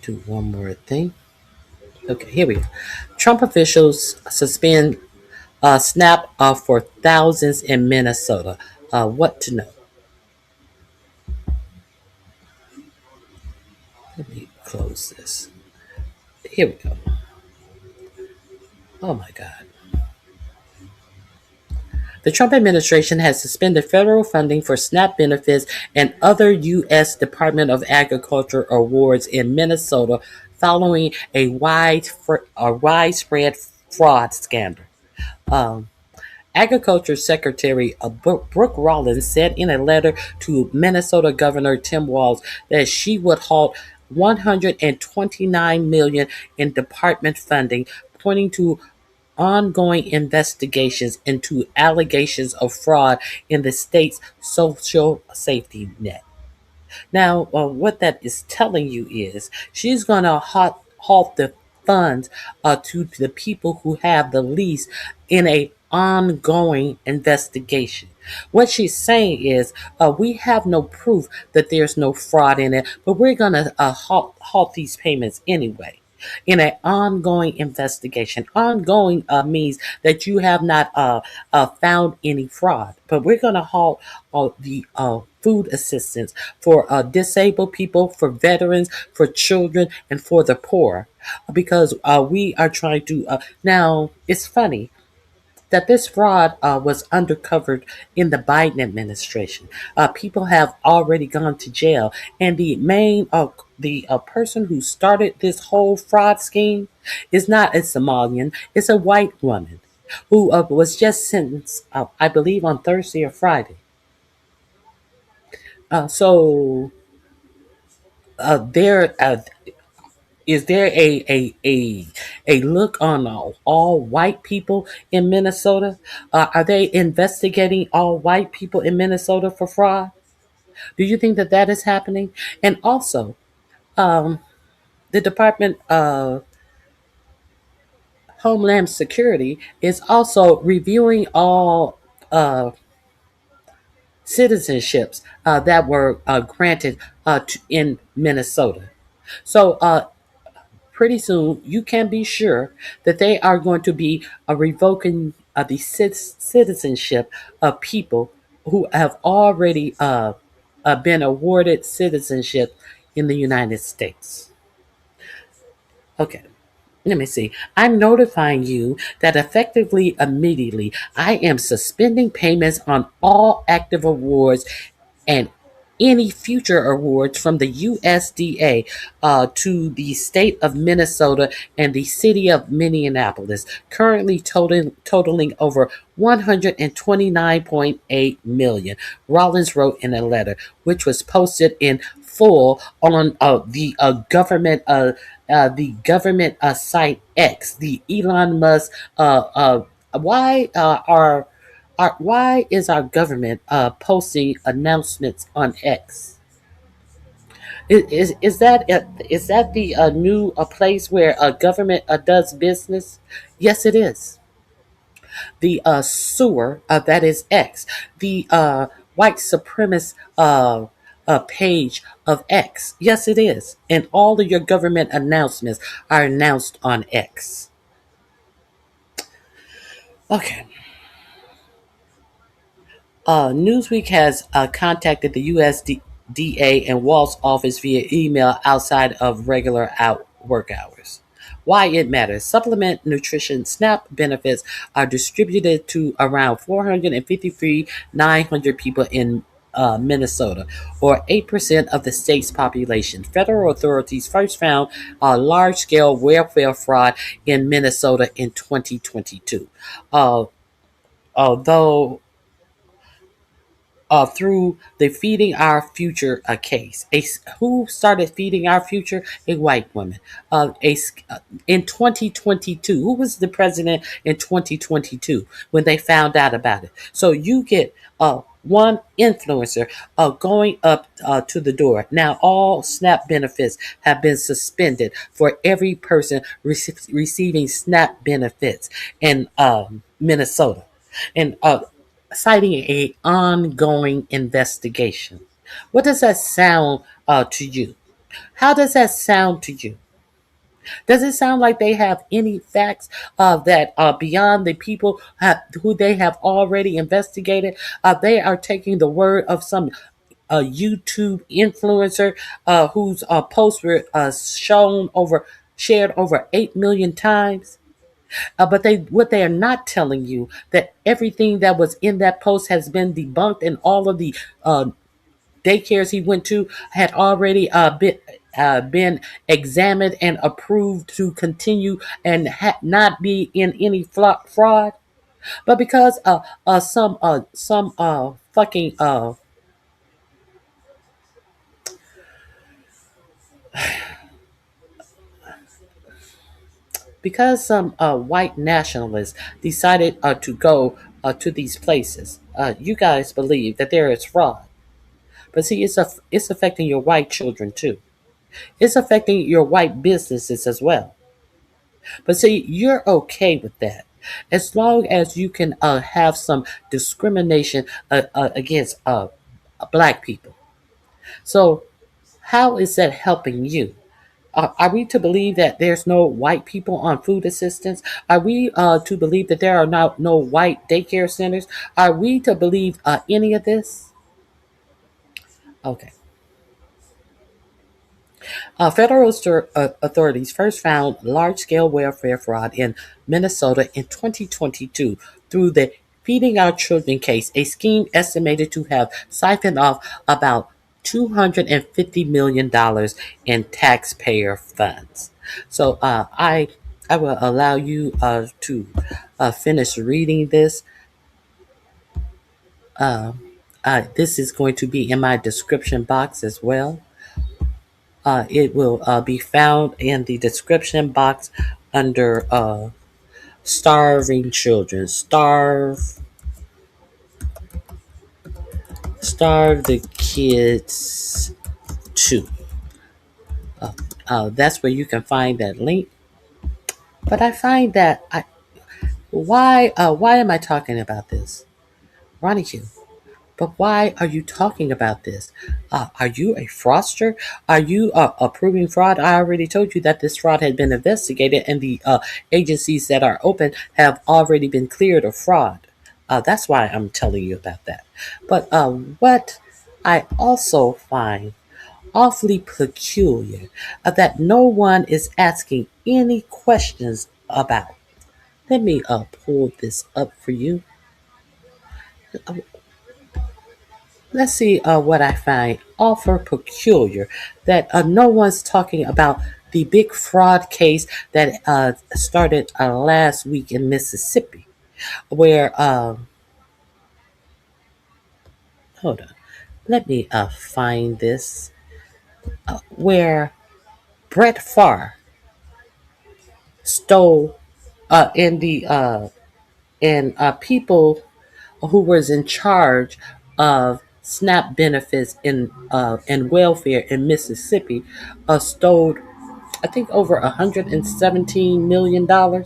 do one more thing. Okay, here we go. Trump officials suspend SNAP for thousands in Minnesota. What to know? Let me close this. Here we go. Oh my God. The Trump administration has suspended federal funding for SNAP benefits and other U.S. Department of Agriculture awards in Minnesota following a widespread fraud scandal. Um, Agriculture Secretary Brooke Rollins said in a letter to Minnesota Governor Tim Walz that she would halt 129 million in department funding, pointing to ongoing investigations into allegations of fraud in the state's social safety net. Now, what that is telling you is she's going to halt the funds to the people who have the least in a ongoing investigation. What she's saying is we have no proof that there's no fraud in it, but we're going to halt these payments anyway in an ongoing investigation. Ongoing means that you have not found any fraud, but we're going to halt the food assistance for disabled people, for veterans, for children, and for the poor, because we are trying to. Now, it's funny that this fraud was undercovered in the Biden administration. People have already gone to jail, and the person who started this whole fraud scheme is not a Somalian; it's a white woman who was just sentenced, I believe, on Thursday or Friday. So there is there a look on all white people in Minnesota? Are they investigating all white people in Minnesota for fraud? Do you think that that is happening? And also, um, the Department of Homeland Security is also reviewing all citizenships that were granted in Minnesota. So pretty soon you can be sure that they are going to be revoking the citizenship of people who have already been awarded citizenship in the United States. Okay. Let me see. I'm notifying you that effectively immediately I am suspending payments on all active awards and any future awards from the USDA to the state of Minnesota and the city of Minneapolis, currently totaling over 129.8 million. Rollins wrote in a letter, which was posted in full on the government site X, the Elon Musk. Why why is our government posting announcements on X? Is that the new place where government does business? Yes, it is. The sewer that is X, the white supremacist page of X. Yes, it is. And all of your government announcements are announced on X. Okay. Newsweek has contacted the USDA and Walt's office via email outside of regular work hours. Why it matters. Supplement nutrition SNAP benefits are distributed to around 453,900 people in Minnesota, or 8% of the state's population. Federal authorities first found a large scale welfare fraud in Minnesota in 2022. Uh, although through the Feeding Our Future case. Who started Feeding Our Future? A white woman. In 2022, who was the president in 2022 when they found out about it? So you get one influencer going up to the door. Now, all SNAP benefits have been suspended for every person receiving SNAP benefits in Minnesota. And citing a ongoing investigation. What does that sound to you? How does that sound to you? Does it sound like they have any facts that are beyond the people who they have already investigated? They are taking the word of some YouTube influencer whose posts were shared over 8 million times. But what they are not telling you that everything that was in that post has been debunked, and all of the uh, daycares he went to had already been examined and approved to continue and not be in any fraud. But because some fucking because some white nationalists decided to go to these places, you guys believe that there is fraud. But see, it's affecting your white children too. It's affecting your white businesses as well. But see, you're okay with that as long as you can have some discrimination against black people. So, how is that helping you? Are we to believe that there's no white people on food assistance? Are we to believe that there are no white daycare centers? Are we to believe any of this? Okay. Federal authorities first found large scale welfare fraud in Minnesota in 2022 through the Feeding Our Children case, a scheme estimated to have siphoned off about $250 million in taxpayer funds. So I will allow you to finish reading this. Uh, this is going to be in my description box as well. It will be found in the description box under starving children. Starve the kids too. That's where you can find that link. But I find that why am I talking about this? Ronnie Q. But why are you talking about this? Are you a fraudster? Are you approving fraud? I already told you that this fraud had been investigated, and the agencies that are open have already been cleared of fraud. That's why I'm telling you about that. But what I also find awfully peculiar that no one is asking any questions about. Let me pull this up for you. Let's see what I find awful peculiar that no one's talking about the big fraud case that started last week in Mississippi, where, hold on, let me find this, where Brett Farr stole in the and people who was in charge of SNAP benefits and welfare in Mississippi stole, I think, over $117 million.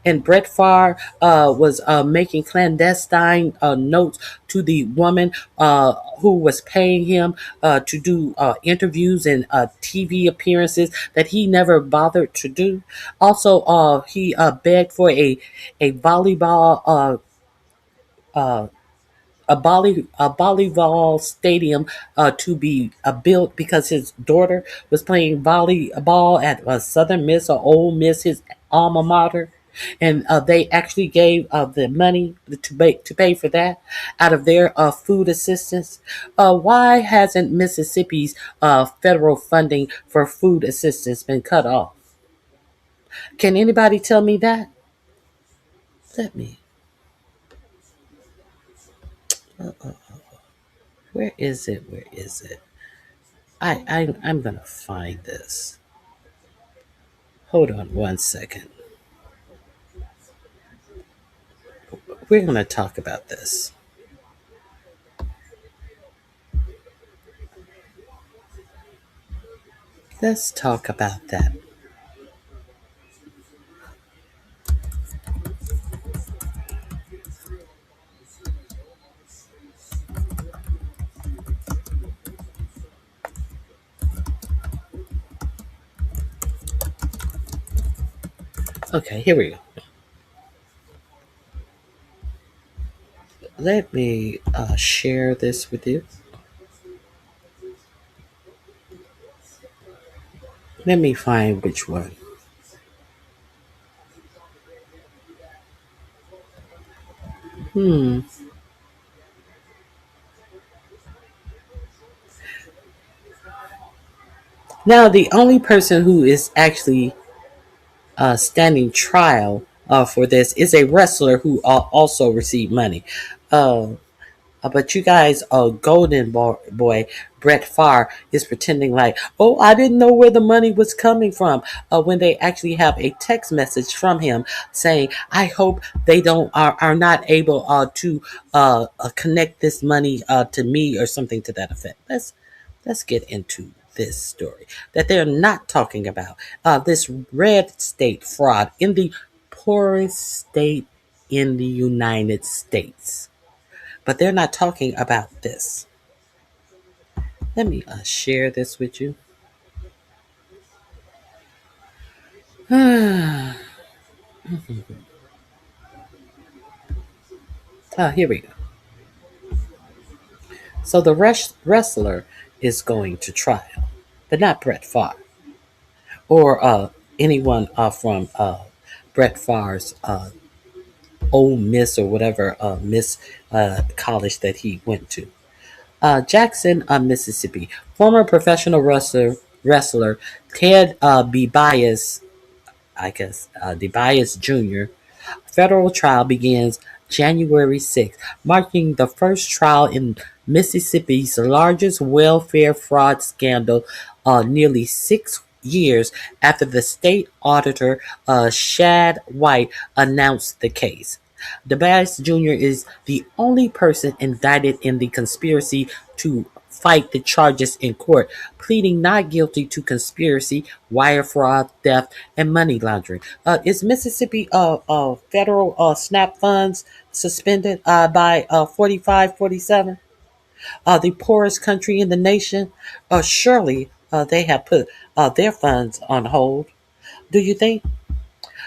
And Brett Farr was making clandestine notes to the woman who was paying him to do interviews and TV appearances that he never bothered to do. Also, he begged for a volleyball uh, a volleyball stadium to be built because his daughter was playing volleyball at Southern Miss or Ole Miss, his alma mater, and they actually gave the money to pay for that out of their food assistance. Why hasn't Mississippi's federal funding for food assistance been cut off? Can anybody tell me that? Let me. Where is it? Where is it? I'm gonna find this. Hold on one second. We're gonna talk about this. Let's talk about that. Okay, here we go. Let me share this with you. Let me find which one. Hmm. Now, the only person who is actually standing trial for this is a wrestler who also received money. Uh, but you guys, Golden Boy, Brett Favre, is pretending like, oh, I didn't know where the money was coming from. When they actually have a text message from him saying, I hope they are not able connect this money to me or something to that effect. Let's get into this story that they're not talking about. This red state fraud in the poorest state in the United States. But they're not talking about this. Let me share this with you. Here we go. So the wrestler is going to trial, but not Brett Favre or anyone from Brett Favre's Ole Miss or whatever Miss college that he went to. Jackson, Mississippi. Former professional wrestler Ted Bias, I guess, DeBias Jr. Federal trial begins January 6th, marking the first trial in Mississippi's largest welfare fraud scandal, nearly 6 years after the state auditor, Shad White, announced the case. DeBias Jr. is the only person indicted in the conspiracy to fight the charges in court, pleading not guilty to conspiracy, wire fraud, theft, and money laundering. Is Mississippi federal SNAP funds suspended by 4547? The poorest country in the nation? Surely they have put their funds on hold. Do you think?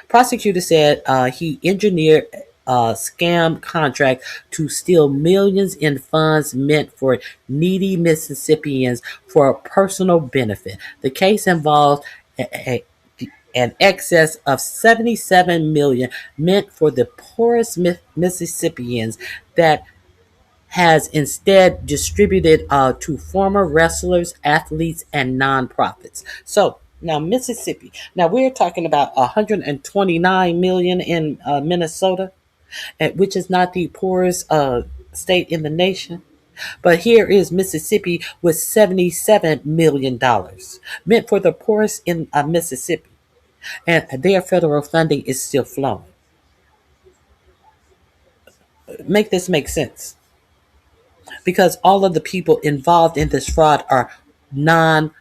Prosecutor said he engineered a scam contract to steal millions in funds meant for needy Mississippians for personal benefit. The case involved an excess of 77 million meant for the poorest Mississippians that has instead distributed to former wrestlers, athletes, and nonprofits. So now Mississippi. Now we're talking about 129 million in Minnesota, which is not the poorest state in the nation. But here is Mississippi with $77 million meant for the poorest in Mississippi, and their federal funding is still flowing. Make this make sense? Because all of the people involved in this fraud are non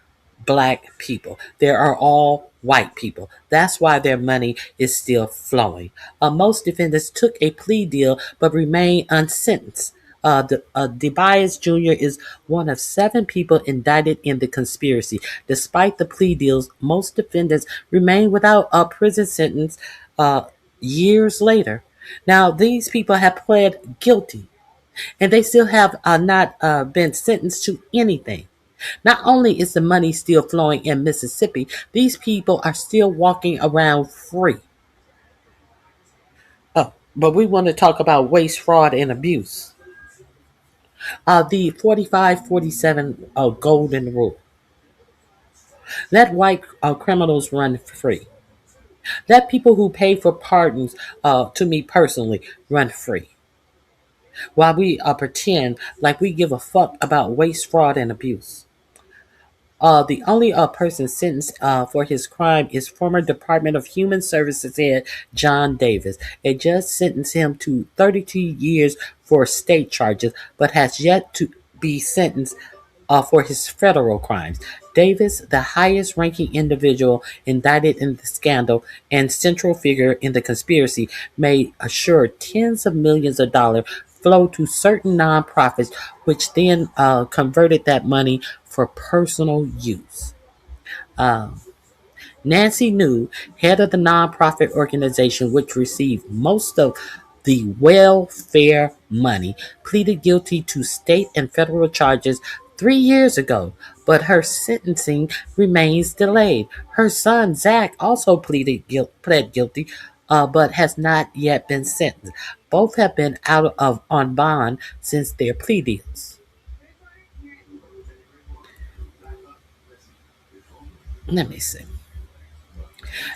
black people. They are all white people. That's why their money is still flowing. Most defendants took a plea deal but remain unsentenced. DeBias Jr. is one of 7 people indicted in the conspiracy. Despite the plea deals, most defendants remain without a prison sentence years later. Now, these people have pled guilty and they still have not been sentenced to anything. Not only is the money still flowing in Mississippi, these people are still walking around free. Oh, but we want to talk about waste, fraud, and abuse. The 45-47 golden rule. Let white criminals run free. Let people who pay for pardons, to me personally, run free. while we pretend like we give a fuck about waste, fraud, and abuse. The only person sentenced for his crime is former Department of Human Services head John Davis. A judge sentenced him to 32 years for state charges, but has yet to be sentenced for his federal crimes. Davis, the highest ranking individual indicted in the scandal and central figure in the conspiracy, made assured tens of millions of dollars flow to certain nonprofits, which then converted that money for personal use. Um, Nancy New, head of the nonprofit organization which received most of the welfare money, pleaded guilty to state and federal charges 3 years ago, but her sentencing remains delayed. Her son Zach also pled guilty, but has not yet been sentenced. Both have been out of on bond since their plea deals. Let me see.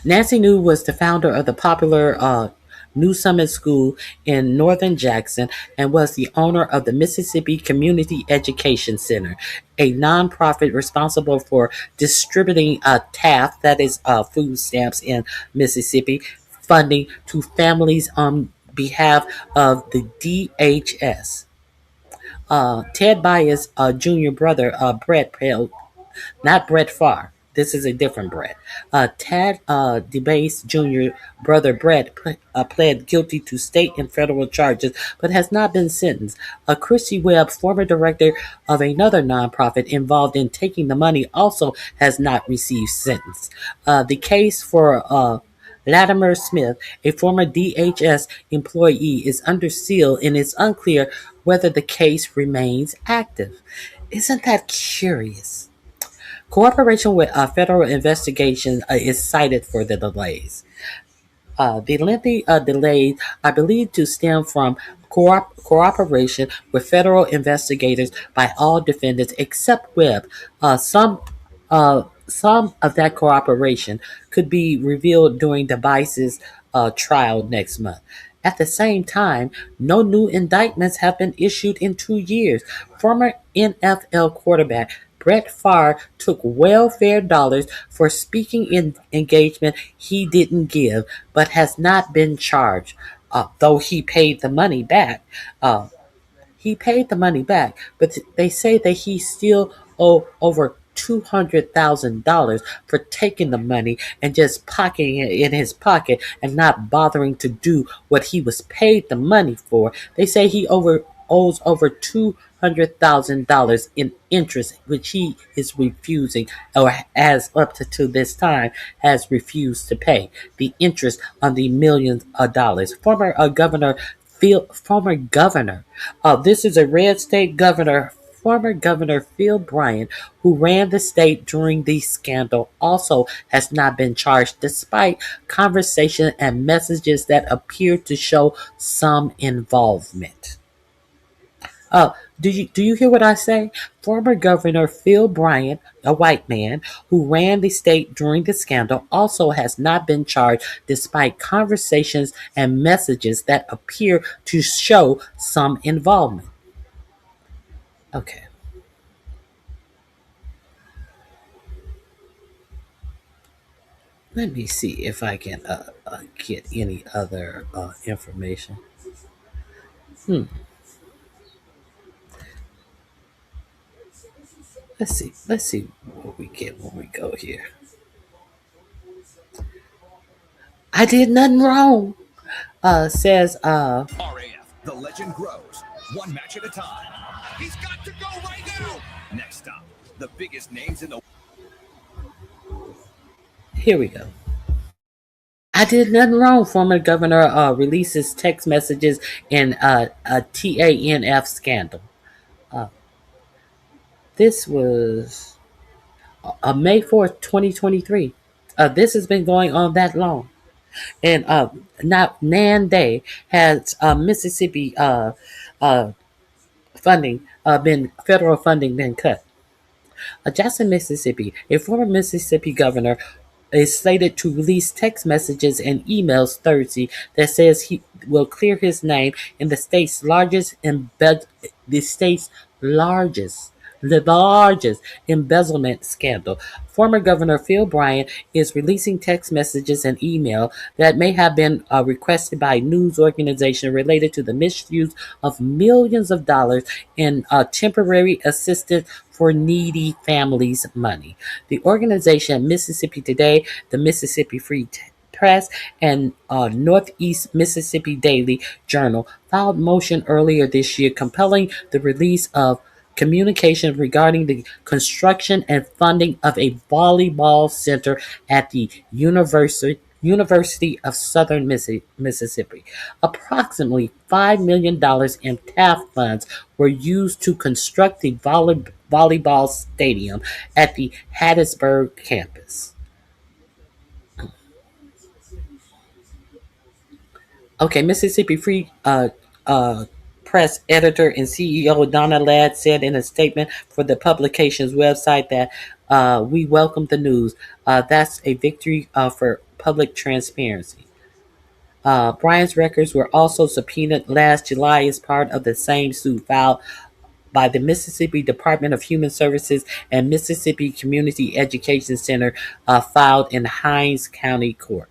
Nancy New was the founder of the popular New Summit School in northern Jackson and was the owner of the Mississippi Community Education Center, a nonprofit responsible for distributing TAF, that is food stamps in Mississippi, funding to families on behalf of the DHS. Ted Bias' junior brother, Brett Pell, not Brett Favre. This is a different Brett. Tad DeBase Jr. brother Brett pled guilty to state and federal charges, but has not been sentenced. Christy Webb, former director of another nonprofit involved in taking the money, also has not received sentence. The case for Latimer Smith, a former DHS employee, is under seal and it's unclear whether the case remains active. Isn't that curious? Cooperation with federal investigations is cited for the delays. The lengthy delays are believed to stem from cooperation with federal investigators by all defendants except Webb. Some of that cooperation could be revealed during the Bice's trial next month. At the same time, no new indictments have been issued in 2 years. Former NFL quarterback Brett Favre took welfare dollars for speaking engagement he didn't give, but has not been charged, though he paid the money back. Uh, he paid the money back, but they say that he still owe over $200,000 for taking the money and just pocketing it in his pocket and not bothering to do what he was paid the money for. They say he owes over $200,000 in interest, which he is refusing, or as up to this time has refused to pay the interest on the millions of dollars. Former governor. This is a red state governor. Former Governor Phil Bryant, who ran the state during the scandal, also has not been charged despite conversation and messages that appear to show some involvement. Do you hear what I say? Former Governor Phil Bryant, a white man who ran the state during the scandal, also has not been charged despite conversations and messages that appear to show some involvement. Okay, let me see if I can get any other information. Hmm. Let's see. Let's see what we get when we go here. I did nothing wrong. Says RAF, the legend grows, one match at a time. He's got to go right now. Next up, the biggest names in the here we go. I did nothing wrong. Former governor releases text messages in a TANF scandal. Uh, this was May 4th, 2023. This has been going on that long. And now Nan Day has Mississippi uh, funding been federal funding been cut. Jackson, Mississippi, a former Mississippi governor is slated to release text messages and emails Thursday that says he will clear his name in the state's largest the largest embezzlement scandal. Former Governor Phil Bryant is releasing text messages and email that may have been requested by a news organization related to the misuse of millions of dollars in temporary assistance for needy families' money. The organization Mississippi Today, the Mississippi Free Press, and Northeast Mississippi Daily Journal filed motion earlier this year compelling the release of communication regarding the construction and funding of a volleyball center at the University of Southern Mississippi. Approximately $5 million in TAF funds were used to construct the volleyball stadium at the Hattiesburg campus. Okay, Mississippi Free Press editor and CEO Donna Ladd said in a statement for the publication's website that we welcome the news. That's a victory for public transparency. Bryant's records were also subpoenaed last July as part of the same suit filed by the Mississippi Department of Human Services and Mississippi Community Education Center filed in Hinds County Court.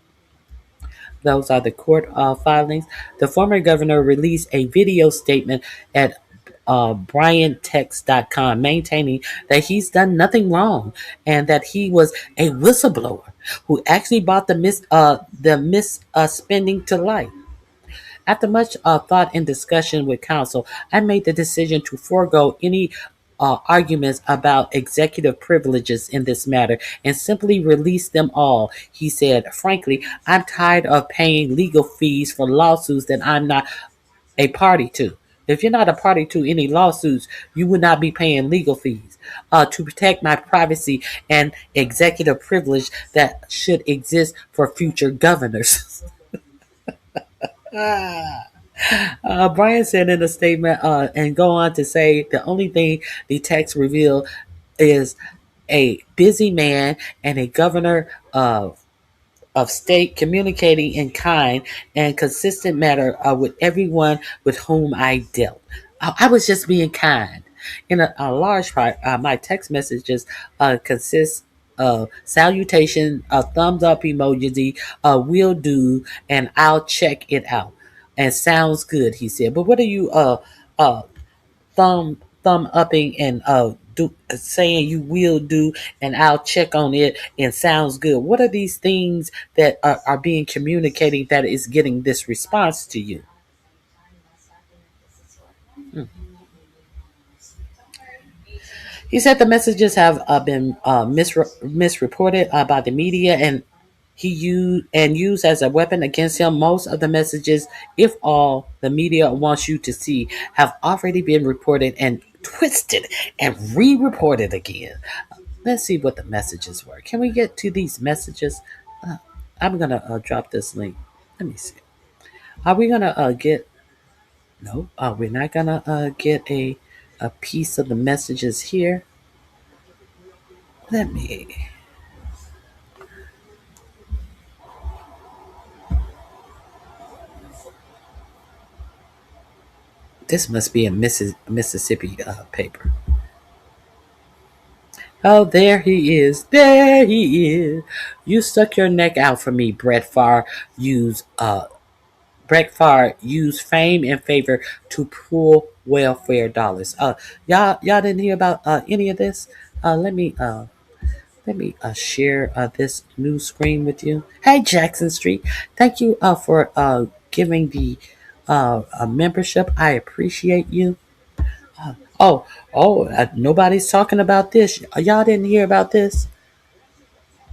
Those are the court filings. The former governor released a video statement at BryanText.com maintaining that he's done nothing wrong and that he was a whistleblower who actually brought the mis spending to light. After much thought and discussion with counsel, I made the decision to forego any arguments about executive privileges in this matter and simply release them all. He said, frankly, I'm tired of paying legal fees for lawsuits that I'm not a party to. If you're not a party to any lawsuits, you would not be paying legal fees to protect my privacy and executive privilege that should exist for future governors. Brian said in a statement and go on to say the only thing the text reveal is a busy man and a governor of state communicating in kind and consistent manner with everyone with whom I dealt. I was just being kind. In a large part, my text messages consist of salutation, a thumbs up emoji, will do, and I'll check it out. And sounds good, he said. But what are you uh thumb upping and saying you will do and I'll check on it and sounds good? What are these things that are being communicated that is getting this response to you? Hmm. He said the messages have been misreported by the media and he used as a weapon against him. Most of the messages, if all the media wants you to see, have already been reported and twisted and re-reported again. Let's see what the messages were. Can we get to these messages? Uh, I'm gonna drop this link. Let me see. Are we gonna get? No, we're not gonna get a piece of the messages here. Let me. This must be a Mississippi paper. Oh, there he is. There he is. You stuck your neck out for me, Brett Favre. Brett Favre used fame and favor to pull welfare dollars. Y'all didn't hear about any of this. Let me share this new screen with you. Hey, Jackson Street. Thank you for giving the a membership. I appreciate you. Oh, nobody's talking about this. Y'all didn't hear about this.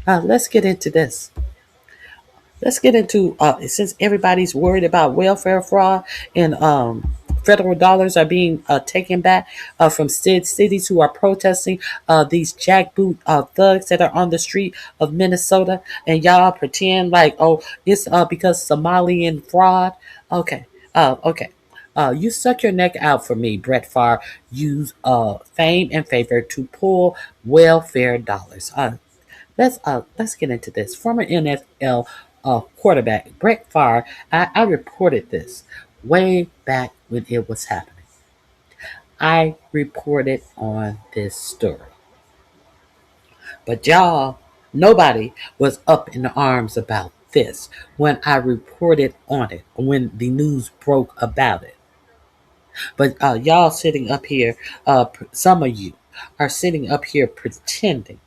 Let's get into this. Let's get into since everybody's worried about welfare fraud and federal dollars are being taken back from cities who are protesting these jackboot thugs that are on the street of Minnesota, and y'all pretend like it's because Somalian fraud. Okay, okay. You stuck your neck out for me, Brett Favre. Use fame and favor to pull welfare dollars. Let's get into this. Former NFL quarterback Brett Favre. I reported this way back when it was happening. I reported on this story, but y'all, nobody was up in arms about this when I reported on it. When the news broke about it, but y'all sitting up here, some of you are sitting up here pretending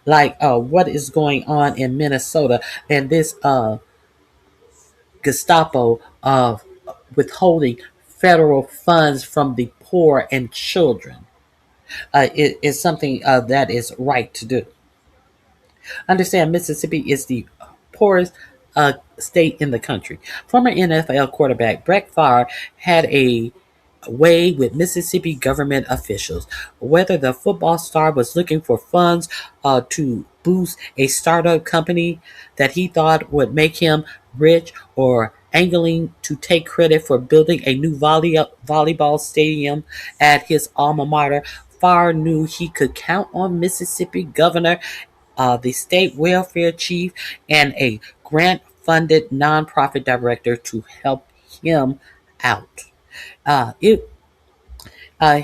like what is going on in Minnesota and this Gestapo of withholding federal funds from the poor and children is something that is right to do. Understand, Mississippi is the poorest state in the country. Former NFL quarterback Brett Favre had a way with Mississippi government officials. Whether the football star was looking for funds to boost a startup company that he thought would make him rich, or angling to take credit for building a new volleyball stadium at his alma mater, Favre knew he could count on Mississippi Governor, the state welfare chief, and a grant funded nonprofit director to help him out. It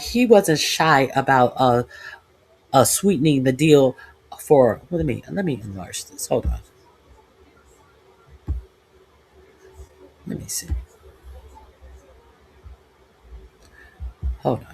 He wasn't shy about sweetening the deal for. Well, let me enlarge this. Hold on. Let me see. Hold on.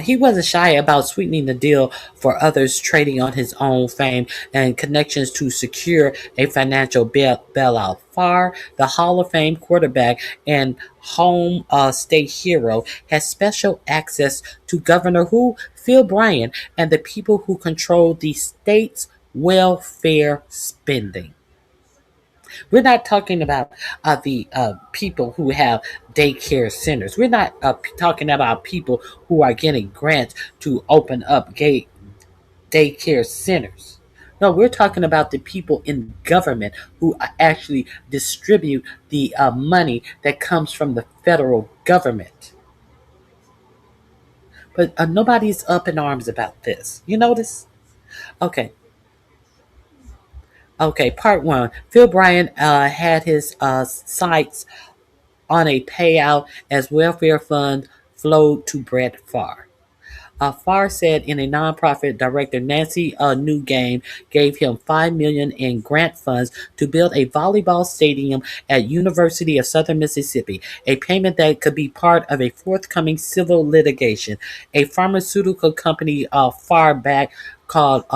He wasn't shy about sweetening the deal for others, trading on his own fame and connections to secure a financial bailout. Favre, the Hall of Fame quarterback and home state hero, has special access to Governor who Phil Bryant and the people who control the state's welfare spending. We're not talking about the people who have daycare centers. We're not talking about people who are getting grants to open up gay daycare centers. No, we're talking about the people in government who actually distribute the money that comes from the federal government. But nobody's up in arms about this. You notice? Okay. Okay, part one. Phil Bryant had his sights on a payout as welfare funds flowed to Brett Favre. Favre said in a nonprofit director Nancy Newgame gave him $5 million in grant funds to build a volleyball stadium at University of Southern Mississippi, a payment that could be part of a forthcoming civil litigation. A pharmaceutical company far back called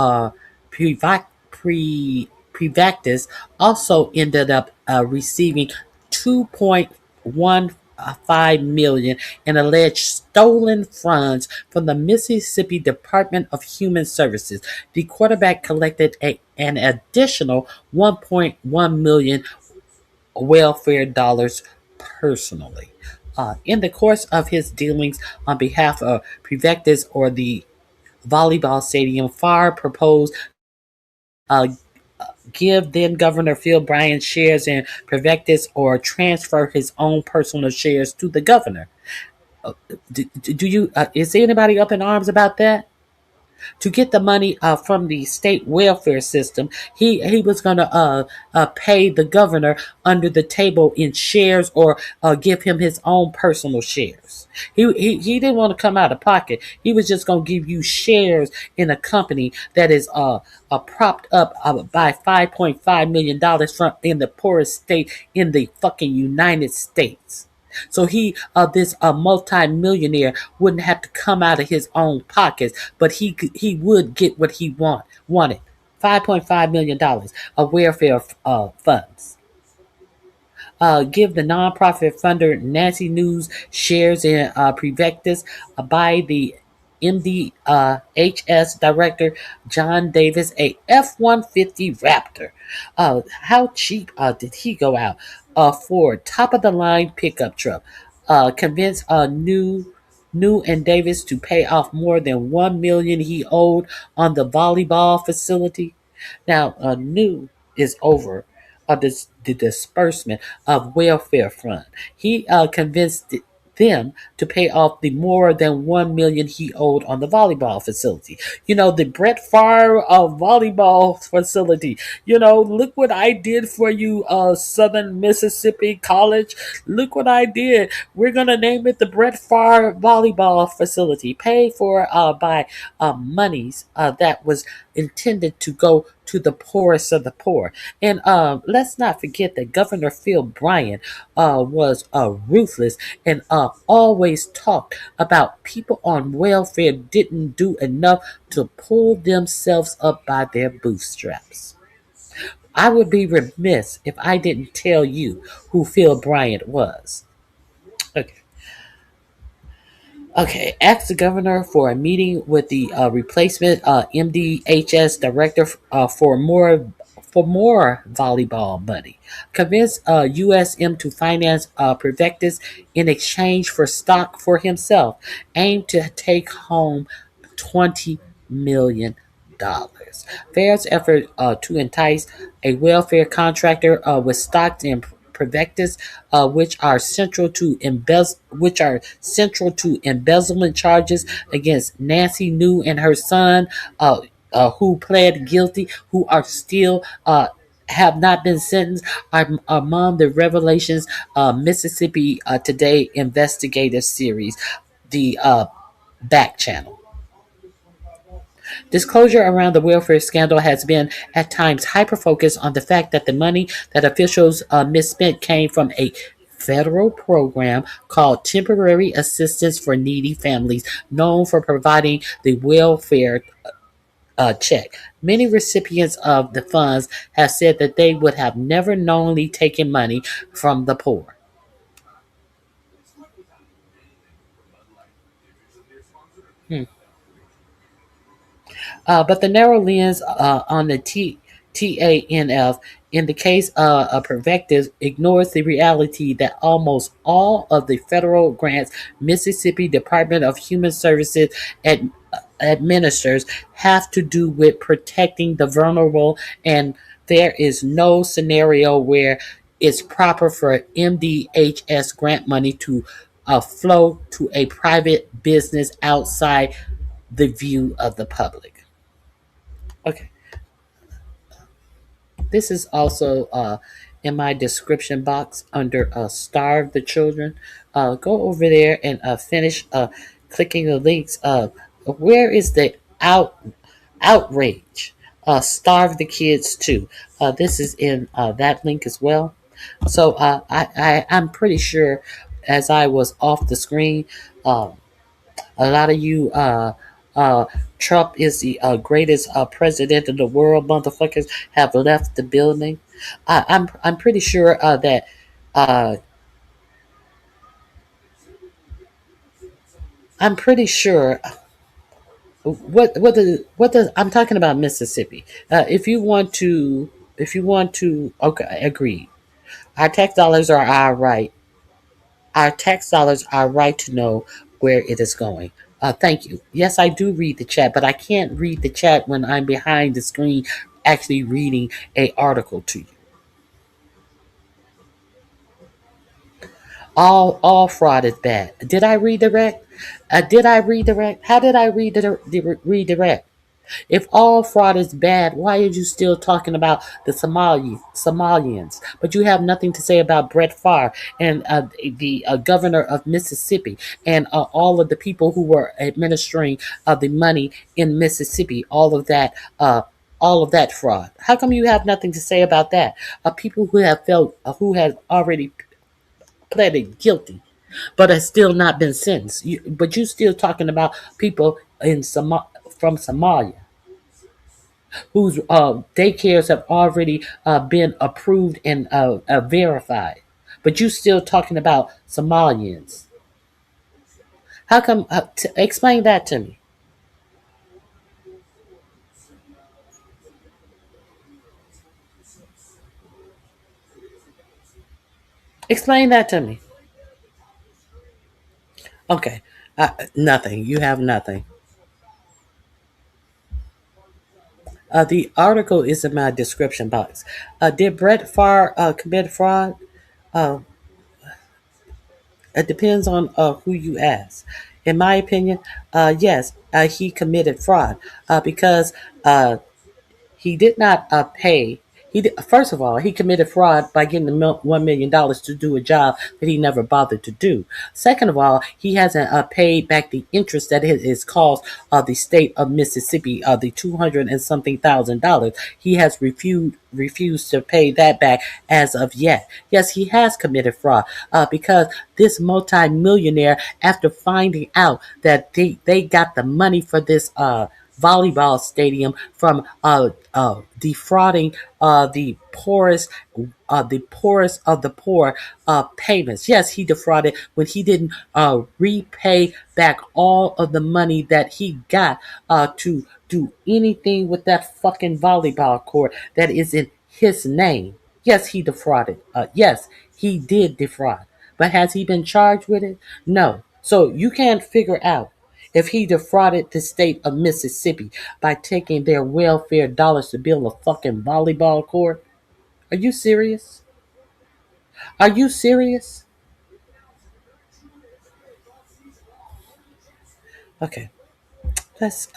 Prevactis also ended up receiving 2.15 million in alleged stolen funds from the Mississippi Department of Human Services. The quarterback collected an additional 1.1 million welfare dollars personally. In the course of his dealings on behalf of Prevactis or the volleyball stadium, Favre proposed uh, give then Governor Phil Bryant shares in Prevactis or transfer his own personal shares to the governor. Do you is anybody up in arms about that? To get the money from the state welfare system, he was going to pay the governor under the table in shares, or give him his own personal shares. He didn't want to come out of pocket. He was just going to give you shares in a company that is propped up by $5.5 million from in the poorest state in the fucking United States. So this multi-millionaire wouldn't have to come out of his own pockets, but he would get what he wanted. $5.5 million of welfare funds. Give the nonprofit funder Nancy News shares in Prevectus by the MDHS director John Davis a F-150 Raptor. How cheap did he go out? Ford top of the line pickup truck. Convinced New and Davis to pay off more than 1 million he owed on the volleyball facility. Now, New is over the disbursement of welfare fund. He convinced them to pay off the more than 1 million he owed on the volleyball facility. The Brett Favre volleyball facility. Look what I did for you, Southern Mississippi College. Look what I did. We're gonna name it the Brett Favre volleyball facility, paid for by monies that was intended to go to the poorest of the poor. And let's not forget that Governor Phil Bryant was ruthless and always talked about people on welfare didn't do enough to pull themselves up by their bootstraps. I would be remiss if I didn't tell you who Phil Bryant was. Okay. Okay, asked the governor for a meeting with the replacement MDHS director for more volleyball money. Convinced USM to finance Prevectus in exchange for stock for himself, aimed to take home $20 million. Fair's effort to entice a welfare contractor with stocks in Prevectus, which are central to embezzlement charges against Nancy New and her son, who pled guilty, who are still have not been sentenced, are among the revelations Mississippi Today investigative series, the Back Channel. Disclosure around the welfare scandal has been at times hyper-focused on the fact that the money that officials misspent came from a federal program called Temporary Assistance for Needy Families, known for providing the welfare check. Many recipients of the funds have said that they would have never knowingly taken money from the poor. Hmm. But the narrow lens on the TANF in the case of Pervective ignores the reality that almost all of the federal grants Mississippi Department of Human Services administers have to do with protecting the vulnerable, and there is no scenario where it's proper for MDHS grant money to flow to a private business outside the view of the public. Okay, this is also in my description box under Starve the Children. Go over there and finish clicking the links. Where is the outrage? Starve the Kids too. This is in that link as well. So I'm pretty sure, as I was off the screen, a lot of you, uh, Trump is the greatest president in the world. Motherfuckers have left the building. I'm pretty sure that uh, I'm pretty sure what does I'm talking about Mississippi. If you want to, okay, agree. Our tax dollars are our right. Our tax dollars are right to know where it is going. Thank you. Yes, I do read the chat, but I can't read the chat when I'm behind the screen actually reading a article to you. All fraud is bad. Did I redirect? Did I redirect? How did I redirect? If all fraud is bad, why are you still talking about the Somalians? But you have nothing to say about Brett Favre and the governor of Mississippi and all of the people who were administering the money in Mississippi. All of that fraud. How come you have nothing to say about that? People who have already pleaded guilty, but have still not been sentenced. But you still talking about people from Somalia whose daycares have already been approved and verified. But you still talking about Somalians. How come? Explain that to me. Explain that to me. Okay. Nothing. You have nothing. The article is in my description box. Did Brett Favre commit fraud? Uh, It depends on who you ask. In my opinion, yes, he committed fraud because uh, he did not pay. First of all, he committed fraud by getting the $1 million to do a job that he never bothered to do. Second of all, he hasn't paid back the interest that it has cost the state of Mississippi, the 200 and something $1,000. He has refused to pay that back as of yet. Yes, he has committed fraud because this multimillionaire, after finding out that they got the money for this volleyball stadium from defrauding the poorest of the poor payments. Yes, he defrauded when he didn't repay back all of the money that he got to do anything with that fucking volleyball court that is in his name. Yes, he defrauded. Yes, he did defraud. But has he been charged with it? No. So you can't figure out if he defrauded the state of Mississippi by taking their welfare dollars to build a fucking volleyball court. Are you serious? Are you serious? Okay, let's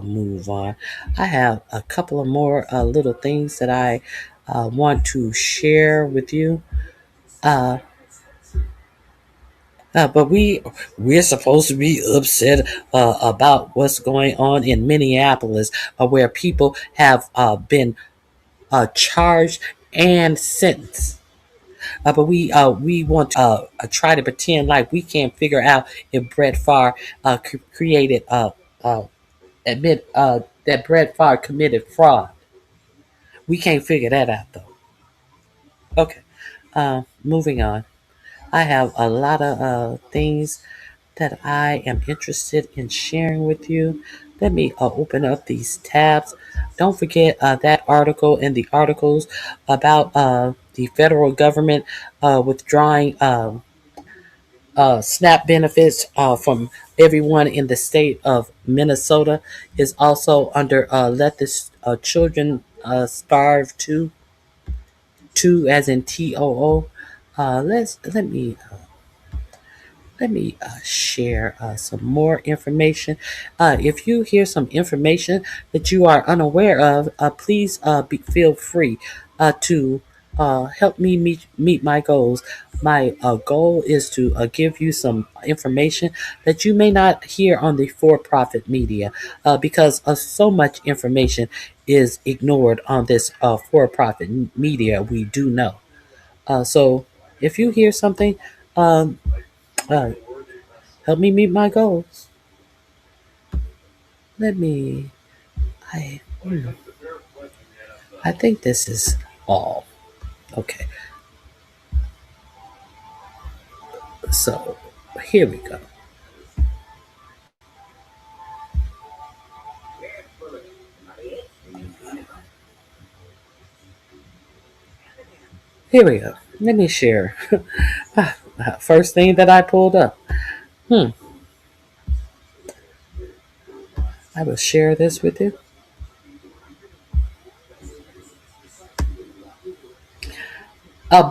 move on. I have a couple of more little things that I want to share with you. Uh, but we're supposed to be upset about what's going on in Minneapolis, where people have been charged and sentenced. But we want to try to pretend like we can't figure out if Brett Favre created uh, admit that Brett Favre committed fraud. We can't figure that out though. Okay, moving on. I have a lot of things that I am interested in sharing with you. Let me open up these tabs. Don't forget that article and the articles about the federal government withdrawing SNAP benefits from everyone in the state of Minnesota is also under Let the Children Starve Too, two as in TOO. Let me share some more information. If you hear some information that you are unaware of, please feel free to help me meet my goals. My goal is to give you some information that you may not hear on the for-profit media because so much information is ignored on this for-profit media. We do know. So if you hear something, um, uh, help me meet my goals. Let me. I. I think this is all. Okay. So here we go. Here we go. Let me share. First thing that I pulled up. Hmm. I will share this with you.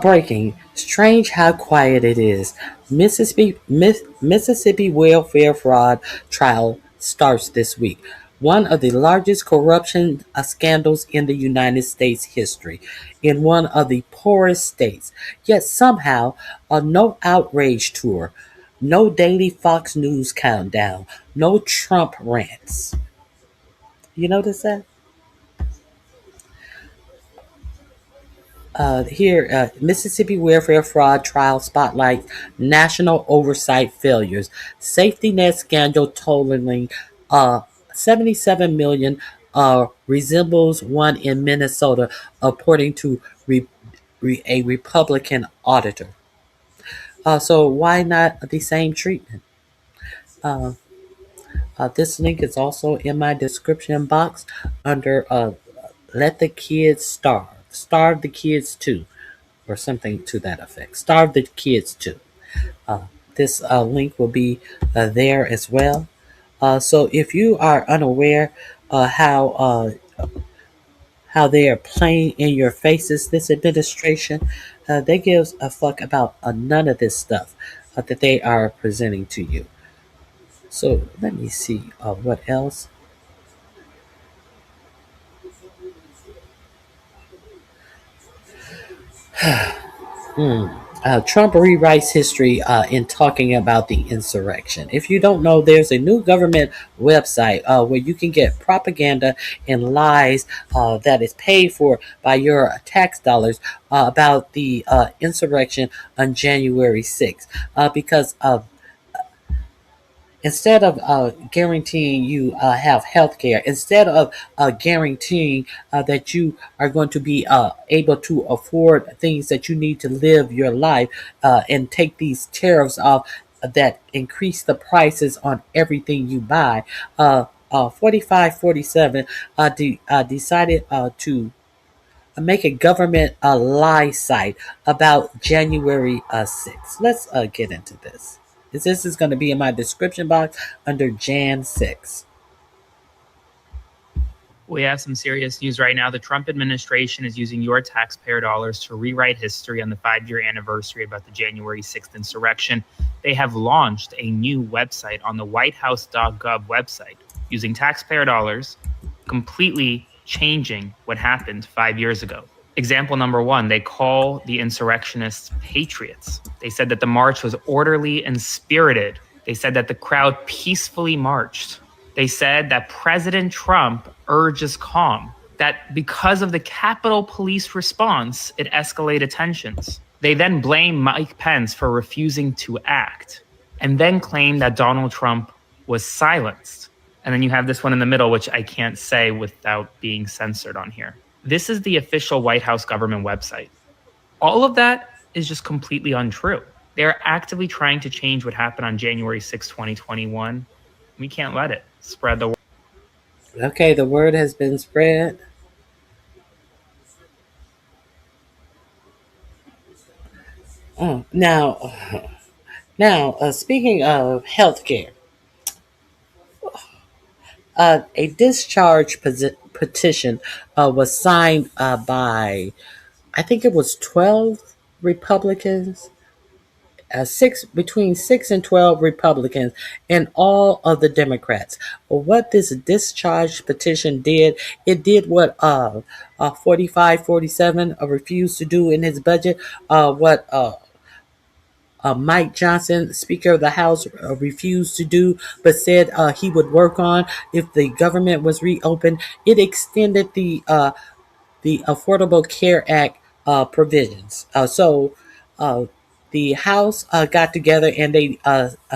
Breaking. Strange how quiet it is. Mississippi welfare fraud trial starts this week. One of the largest corruption scandals in the United States history, in one of the poorest states. Yet somehow, no outrage tour, no daily Fox News countdown, no Trump rants. You notice that? Here, Mississippi welfare fraud trial spotlights national oversight failures. Safety net scandal totaling 77 million resembles one in Minnesota, according to a Republican auditor. So why not the same treatment? Uh, this link is also in my description box under "Let the Kids Starve." Starve the kids too, or something to that effect. Starve the kids too. Uh, this link will be there as well. So if you are unaware how they are playing in your faces, this administration, they gives a fuck about none of this stuff. that they are presenting to you. So let me see what else. Hmm. Trump rewrites history in talking about the insurrection. If you don't know, there's a new government website where you can get propaganda and lies that is paid for by your tax dollars about the insurrection on January 6th. Because instead of guaranteeing you have health care, instead of guaranteeing that you are going to be able to afford things that you need to live your life and take these tariffs off that increase the prices on everything you buy, 4547 decided to make a government lie site about January 6th. Let's get into this. This is going to be in my description box under Jan 6. We have some serious news right now. The Trump administration is using your taxpayer dollars to rewrite history on the 5-year anniversary about the January 6th insurrection. They have launched a new website on the whitehouse.gov website using taxpayer dollars, completely changing what happened 5 years ago. Example number one, they call the insurrectionists patriots. They said that the march was orderly and spirited. They said that the crowd peacefully marched. They said that President Trump urges calm, that because of the Capitol Police response, it escalated tensions. They then blame Mike Pence for refusing to act, and then claim that Donald Trump was silenced. And then you have this one in the middle, which I can't say without being censored on here. This is the official White House government website. All of that is just completely untrue. They are actively trying to change what happened on January 6, 2021. We can't let it spread the word. Okay, the word has been spread. Now, speaking of healthcare, a discharge petition was signed by, I think it was 12 Republicans, six between 6 and 12 Republicans, and all of the Democrats. What this discharge petition did, it did what 4547 refused to do in his budget. What Mike Johnson, Speaker of the House, refused to do, but said he would work on if the government was reopened. It extended the Affordable Care Act provisions. So the House got together and they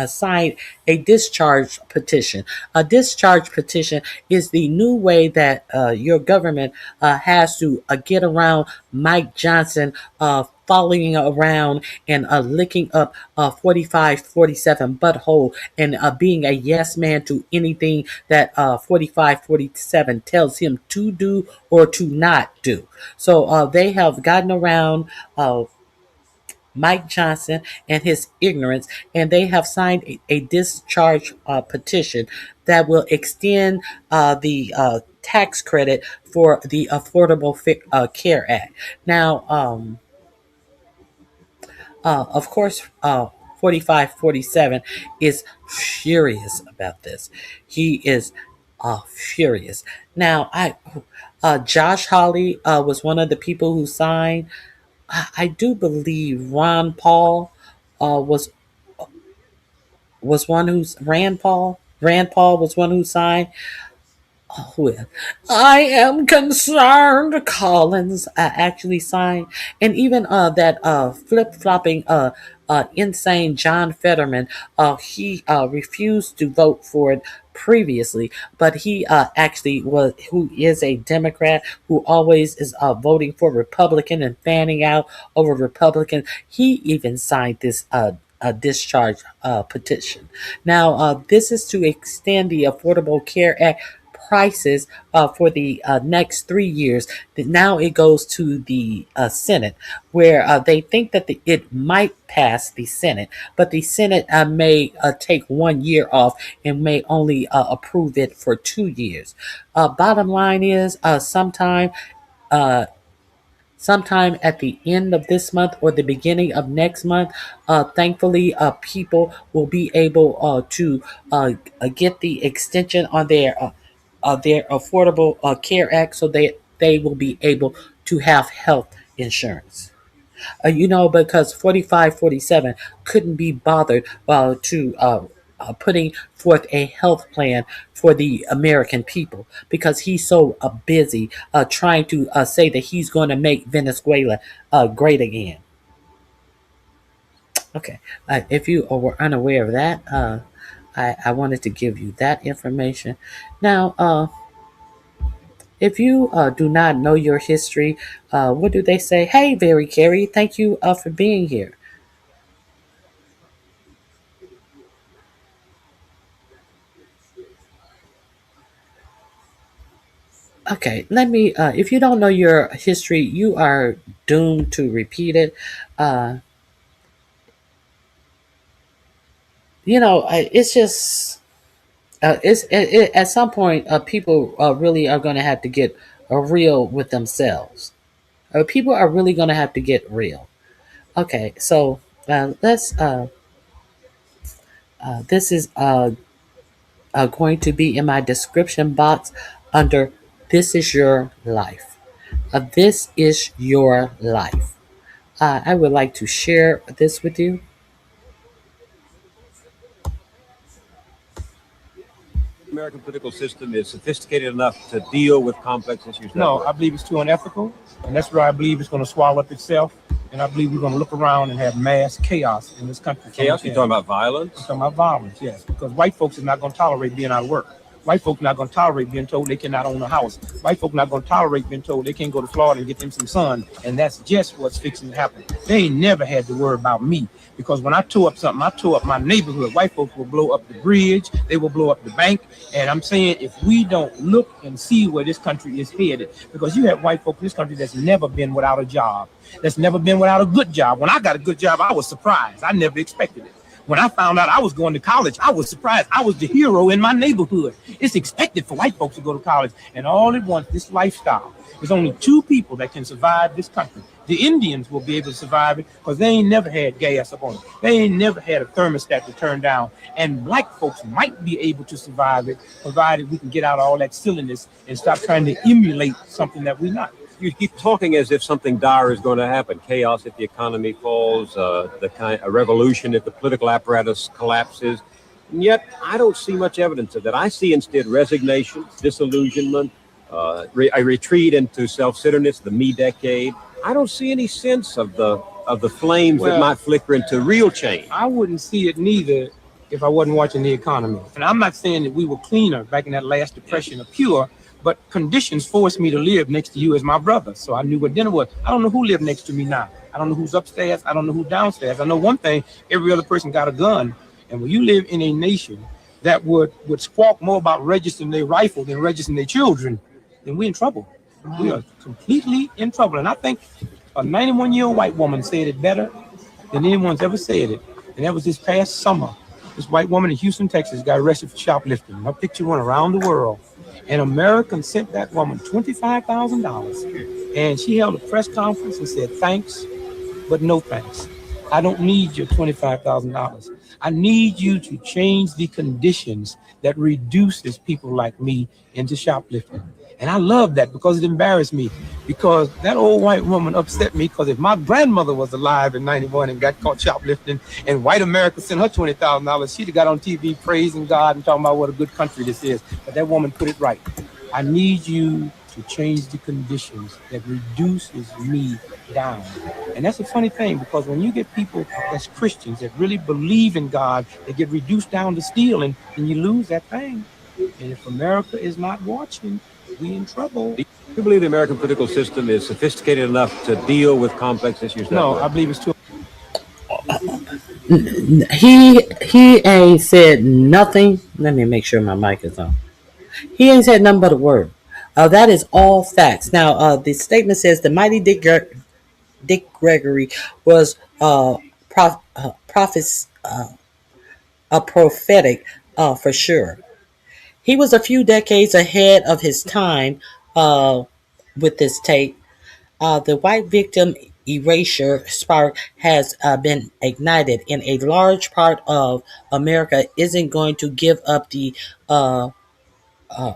signed a discharge petition. A discharge petition is the new way that your government has to get around Mike Johnson following around and licking up 4547 butthole and being a yes man to anything that 4547 tells him to do or to not do. So they have gotten around Mike Johnson and his ignorance, and they have signed a discharge petition that will extend the tax credit for the Affordable Care Act. Now, of course, 4547 is furious about this. He is furious. Now, Josh Hawley was one of the people who signed. I do believe Ron Paul was one who's Rand Paul. Rand Paul was one who signed. Oh, well, I am concerned. Collins actually signed, and even that flip flopping, insane John Fetterman, he refused to vote for it previously, but he actually was, who is a Democrat who always is voting for Republican and fanning out over Republicans. He even signed this. Discharge petition. Now, this is to extend the Affordable Care Act prices for the next 3 years. Now it goes to the Senate, where they think that it might pass the Senate, but the Senate may take 1 year off and may only approve it for 2 years. Bottom line is, uh, sometime at the end of this month or the beginning of next month. Thankfully, people will be able to get the extension on their Affordable Care Act, so they will be able to have health insurance. Because 45, 47 couldn't be bothered to putting forth a health plan for the American people because he's so busy trying to say that he's going to make Venezuela great again. Okay, if you were unaware of that, I wanted to give you that information. Now, if you do not know your history, what do they say? Hey, Very Carey, thank you for being here. Okay, let me. If you don't know your history, you are doomed to repeat it. Uh, it's just. At some point, people really are going to have to get real with themselves. People are really going to have to get real. Okay, so let's. This is going to be in my description box under "This is your life." This is your life. I would like to share this with you. American political system is sophisticated enough to deal with complex issues? No, I believe it's too unethical, and that's where I believe it's going to swallow up itself. And I believe we're going to look around and have mass chaos in this country. Chaos? You're talking about violence? I'm talking about violence, yes, because white folks are not going to tolerate being out of work. White folks not going to tolerate being told they cannot own a house. White folks not going to tolerate being told they can't go to Florida and get them some sun. And that's just what's fixing to happen. They ain't never had to worry about me, because when I tore up something, I tore up my neighborhood. White folks will blow up the bridge. They will blow up the bank. And I'm saying, if we don't look and see where this country is headed, because you have white folks in this country that's never been without a job, that's never been without a good job. When I got a good job, I was surprised. I never expected it. When I found out I was going to college, I was surprised. I was the hero in my neighborhood. It's expected for white folks to go to college. And all at once, this lifestyle. There's only two people that can survive this country. The Indians will be able to survive it because they ain't never had gas up on them. They ain't never had a thermostat to turn down. And black folks might be able to survive it, provided we can get out all that silliness and stop trying to emulate something that we're not. You keep talking as if something dire is going to happen. Chaos if the economy falls, a revolution if the political apparatus collapses. And yet, I don't see much evidence of that. I see instead resignation, disillusionment, a retreat into self-centeredness, the me decade. I don't see any sense of the flames that might flicker into real change. I wouldn't see it neither if I wasn't watching the economy. And I'm not saying that we were cleaner back in that last depression or pure, but conditions forced me to live next to you as my brother. So I knew what dinner was. I don't know who lived next to me now. I don't know who's upstairs. I don't know who's downstairs. I know one thing, every other person got a gun. And when you live in a nation that would squawk more about registering their rifle than registering their children, then we're in trouble. We are completely in trouble. And I think a 91-year-old white woman said it better than anyone's ever said it. And that was this past summer. This white woman in Houston, Texas got arrested for shoplifting. Her picture went around the world. And Americans sent that woman $25,000. And she held a press conference and said, thanks, but no thanks. I don't need your $25,000. I need you to change the conditions that reduces people like me into shoplifting. And I love that because it embarrassed me, because that old white woman upset me, because if my grandmother was alive in 91 and got caught shoplifting and white America sent her $20,000, she'd have got on TV praising God and talking about what a good country this is. But that woman put it right. I need you to change the conditions that reduces me down. And that's a funny thing, because when you get people as Christians that really believe in God, they get reduced down to stealing, and you lose that thing. And if America is not watching, we in trouble. Do you believe the American political system is sophisticated enough to deal with complex issues? No, I believe it's too. He ain't said nothing. Let me make sure my mic is on. He ain't said nothing but a word. That is all facts. Now, the statement says the mighty Dick Gregory was a prophetic for sure. He was a few decades ahead of his time with this tape. The white victim erasure spark has been ignited, and a large part of America isn't going to give up the uh, uh,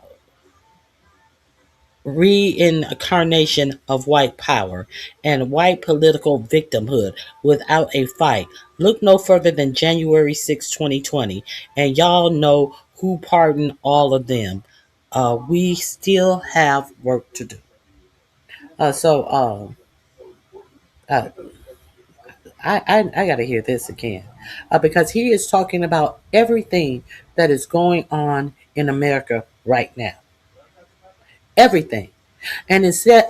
reincarnation of white power and white political victimhood without a fight. Look no further than January 6, 2020, and y'all know who pardoned all of them. We still have work to do. So, uh, I got to hear this again because he is talking about everything that is going on in America right now. Everything. And instead,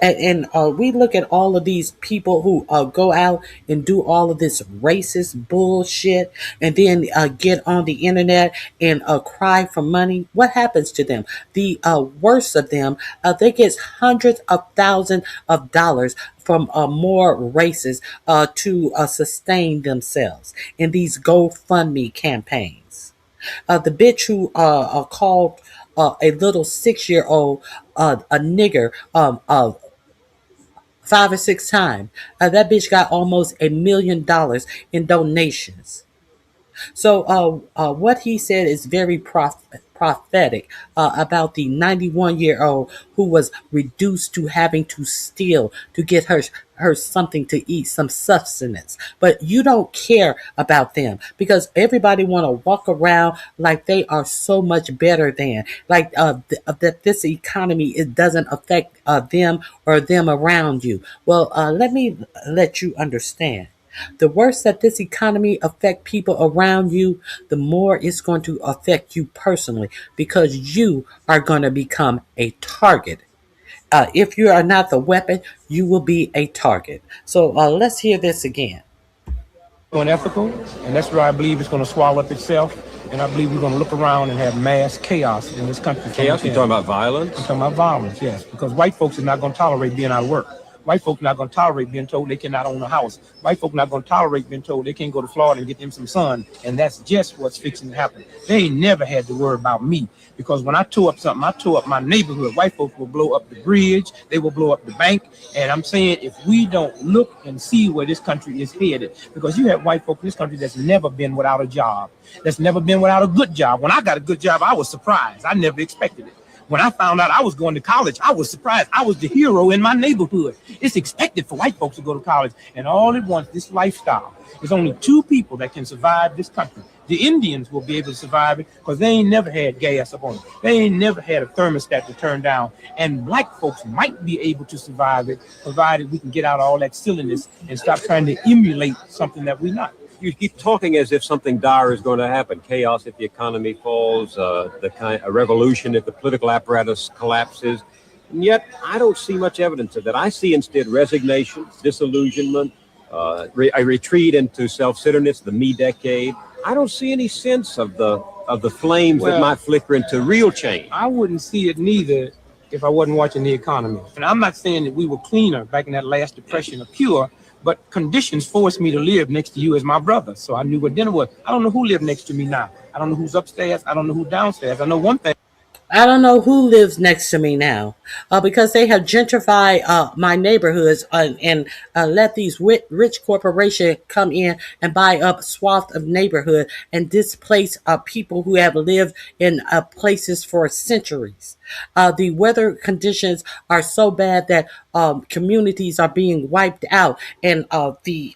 we look at all of these people who go out and do all of this racist bullshit, and then get on the internet and cry for money. What happens to them? The worst of them, they get hundreds of thousands of dollars from more races to sustain themselves in these GoFundMe campaigns. The bitch who called a little 6 year old a nigger 5 or 6 times. That bitch got almost $1 million in donations. So, what he said is very prophetic about the 91-year-old who was reduced to having to steal to get her something to eat, some sustenance. But you don't care about them because everybody want to walk around like they are so much better than, like that this economy, it doesn't affect them or them around you. Well, let me let you understand. The worse that this economy affect people around you, the more it's going to affect you personally because you are going to become a target. If you are not the weapon, you will be a target. So let's hear this again. Unethical, and that's where I believe it's going to swallow up itself. And I believe we're going to look around and have mass chaos in this country. Chaos? You talking about violence? I'm talking about violence, yes. Because white folks are not going to tolerate being out of work. White folks are not going to tolerate being told they cannot own a house. White folks are not going to tolerate being told they can't go to Florida and get them some sun. And that's just what's fixing to happen. They ain't never had to worry about me. Because when I tore up something, I tore up my neighborhood. White folks will blow up the bridge. They will blow up the bank. And I'm saying if we don't look and see where this country is headed, because you have white folks in this country that's never been without a job, that's never been without a good job. When I got a good job, I was surprised. I never expected it. When I found out I was going to college, I was surprised. I was the hero in my neighborhood. It's expected for white folks to go to college. And all at once, this lifestyle, there's only two people that can survive this country. The Indians will be able to survive it because they ain't never had gas up on them. They ain't never had a thermostat to turn down. And black folks might be able to survive it, provided we can get out all that silliness and stop trying to emulate something that we're not. You keep talking as if something dire is going to happen. Chaos if the economy falls, a revolution if the political apparatus collapses. And yet, I don't see much evidence of that. I see instead resignation, disillusionment, a retreat into self-centeredness, the me decade. I don't see any sense of the flames that might flicker into real change. I wouldn't see it neither if I wasn't watching the economy. And I'm not saying that we were cleaner back in that last depression or pure, but conditions forced me to live next to you as my brother. So I knew what dinner was. I don't know who lived next to me now. I don't know who's upstairs. I don't know who's downstairs. I know one thing. I don't know who lives next to me now because they have gentrified my neighborhoods and let these rich corporations come in and buy up swath of neighborhood and displace people who have lived in places for centuries. The weather conditions are so bad that communities are being wiped out, and the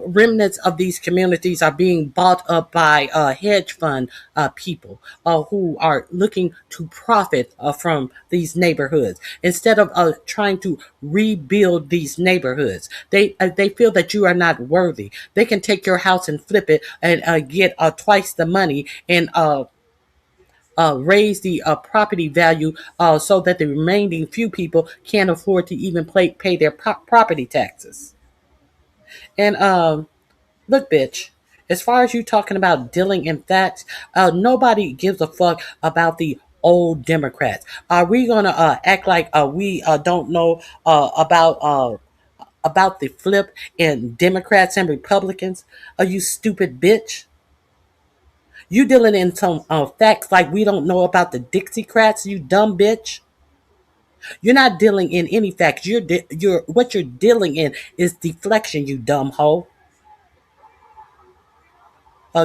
remnants of these communities are being bought up by hedge fund people who are looking to profit from these neighborhoods instead of trying to rebuild these neighborhoods. They feel that you are not worthy. They can take your house and flip it and get twice the money and raise the property value so that the remaining few people can't afford to even pay their property taxes. And look, bitch, as far as you talking about dealing in facts, nobody gives a fuck about the old Democrats. Are we gonna act like we don't know about the flip in Democrats and Republicans? Are you stupid bitch? You dealing in some facts like we don't know about the Dixiecrats, you dumb bitch. You're not dealing in any facts. You're what you're dealing in is deflection, you dumb hoe.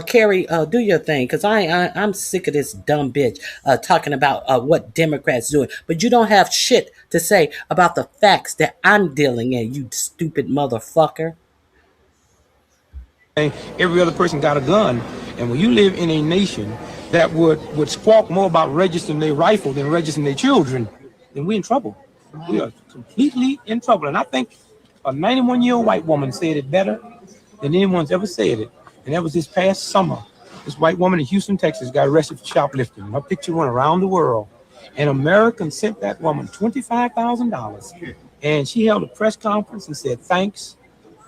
Carrie, do your thing, cause I'm sick of this dumb bitch talking about what Democrats doing, but you don't have shit to say about the facts that I'm dealing in. You stupid motherfucker. Every other person got a gun. And when you live in a nation that would squawk more about registering their rifle than registering their children, then we're in trouble. We are completely in trouble. And I think a 91-year-old white woman said it better than anyone's ever said it. And that was this past summer. This white woman in Houston, Texas got arrested for shoplifting. Her picture went around the world. And Americans sent that woman $25,000. And she held a press conference and said, thanks,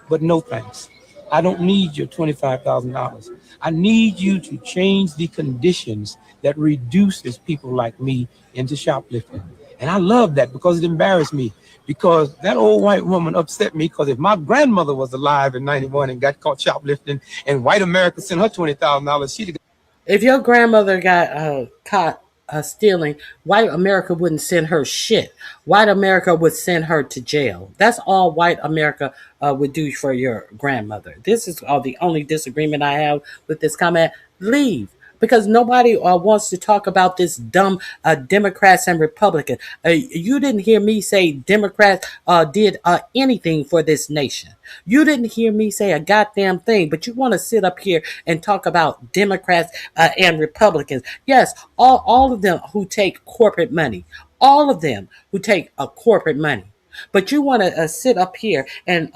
but no thanks. I don't need your $25,000. I need you to change the conditions that reduces people like me into shoplifting. And I love that because it embarrassed me. Because that old white woman upset me because if my grandmother was alive in 91 and got caught shoplifting and white America sent her $20,000, she'd have. If your grandmother got caught stealing, white America wouldn't send her shit. White America would send her to jail. That's all white America would do for your grandmother. This is the only disagreement I have with this comment. Leave. Because nobody wants to talk about this dumb Democrats and Republicans. You didn't hear me say Democrats did anything for this nation. You didn't hear me say a goddamn thing, but you want to sit up here and talk about Democrats and Republicans. Yes, all of them who take corporate money. All of them who take corporate money. But you want to sit up here and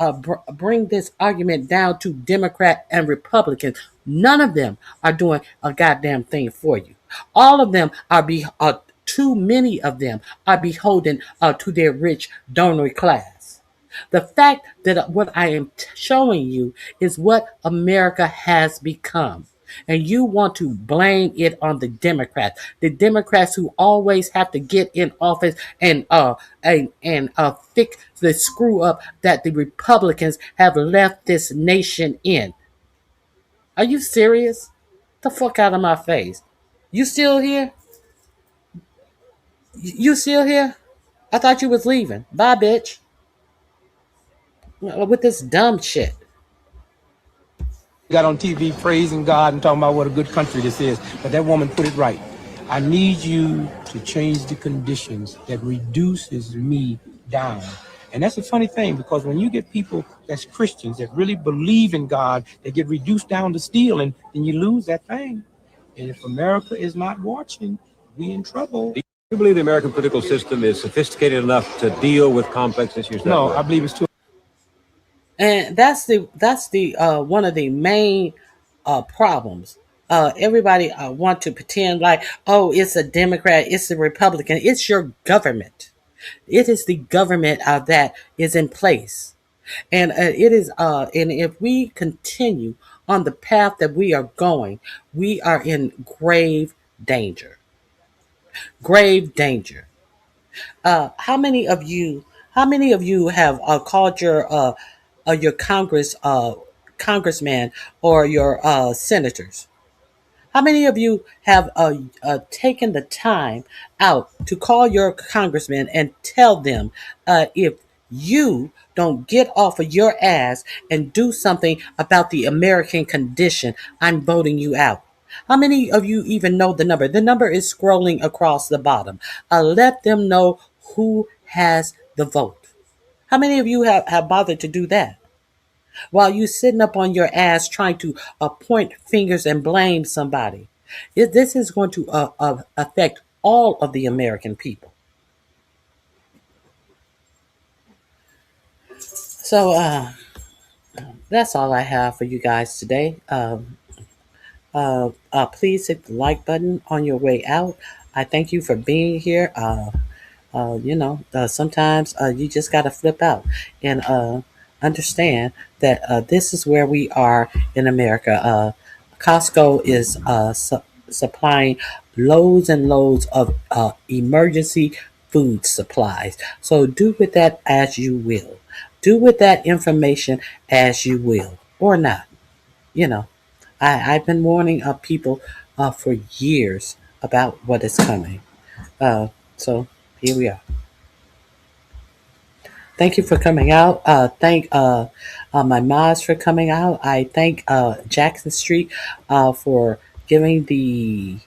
bring this argument down to Democrat and Republicans. None of them are doing a goddamn thing for you. All of them too many of them are beholden to their rich donor class. The fact that what I am showing you is what America has become. And you want to blame it on the Democrats who always have to get in office and fix the screw up that the Republicans have left this nation in. Are you serious? The fuck out of my face. You still here? You still here? I thought you was leaving. Bye, bitch. With this dumb shit. Got on TV praising God and talking about what a good country this is. But that woman put it right. I need you to change the conditions that reduces me down. And that's a funny thing because when you get people that's Christians that really believe in God, they get reduced down to stealing, then you lose that thing. And if America is not watching, we in trouble. Do you believe the American political system is sophisticated enough to deal with complex issues? No, I believe it's too. And that's the one of the main problems. Everybody want to pretend like, oh, it's a Democrat, it's a Republican. It's your government. It is the government that is in place, and it is. And if we continue on the path that we are going, we are in grave danger. Grave danger. How many of you? How many of you have called your congressman or your senators? How many of you have taken the time out to call your congressman and tell them if you don't get off of your ass and do something about the American condition, I'm voting you out? How many of you even know the number? The number is scrolling across the bottom. Let them know who has the vote. How many of you have bothered to do that? While you sitting up on your ass trying to point fingers and blame somebody. This is going to affect all of the American people. So that's all I have for you guys today. Please hit the like button on your way out. I thank you for being here. Sometimes you just got to flip out and understand that this is where we are in America. Costco is supplying loads and loads of emergency food supplies. So do with that as you will. Do with that information as you will, or not. You know, I've been warning people for years about what is coming. So here we are. Thank you for coming out. Thank my mods for coming out. I thank Jackson Street for giving the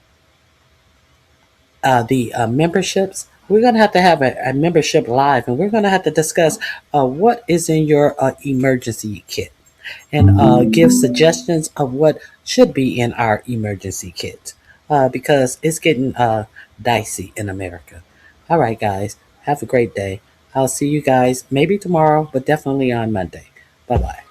memberships. We're going to have a membership live, and we're going to have to discuss what is in your emergency kit and give suggestions of what should be in our emergency kit because it's getting dicey in America. All right, guys, have a great day. I'll see you guys maybe tomorrow, but definitely on Monday. Bye bye.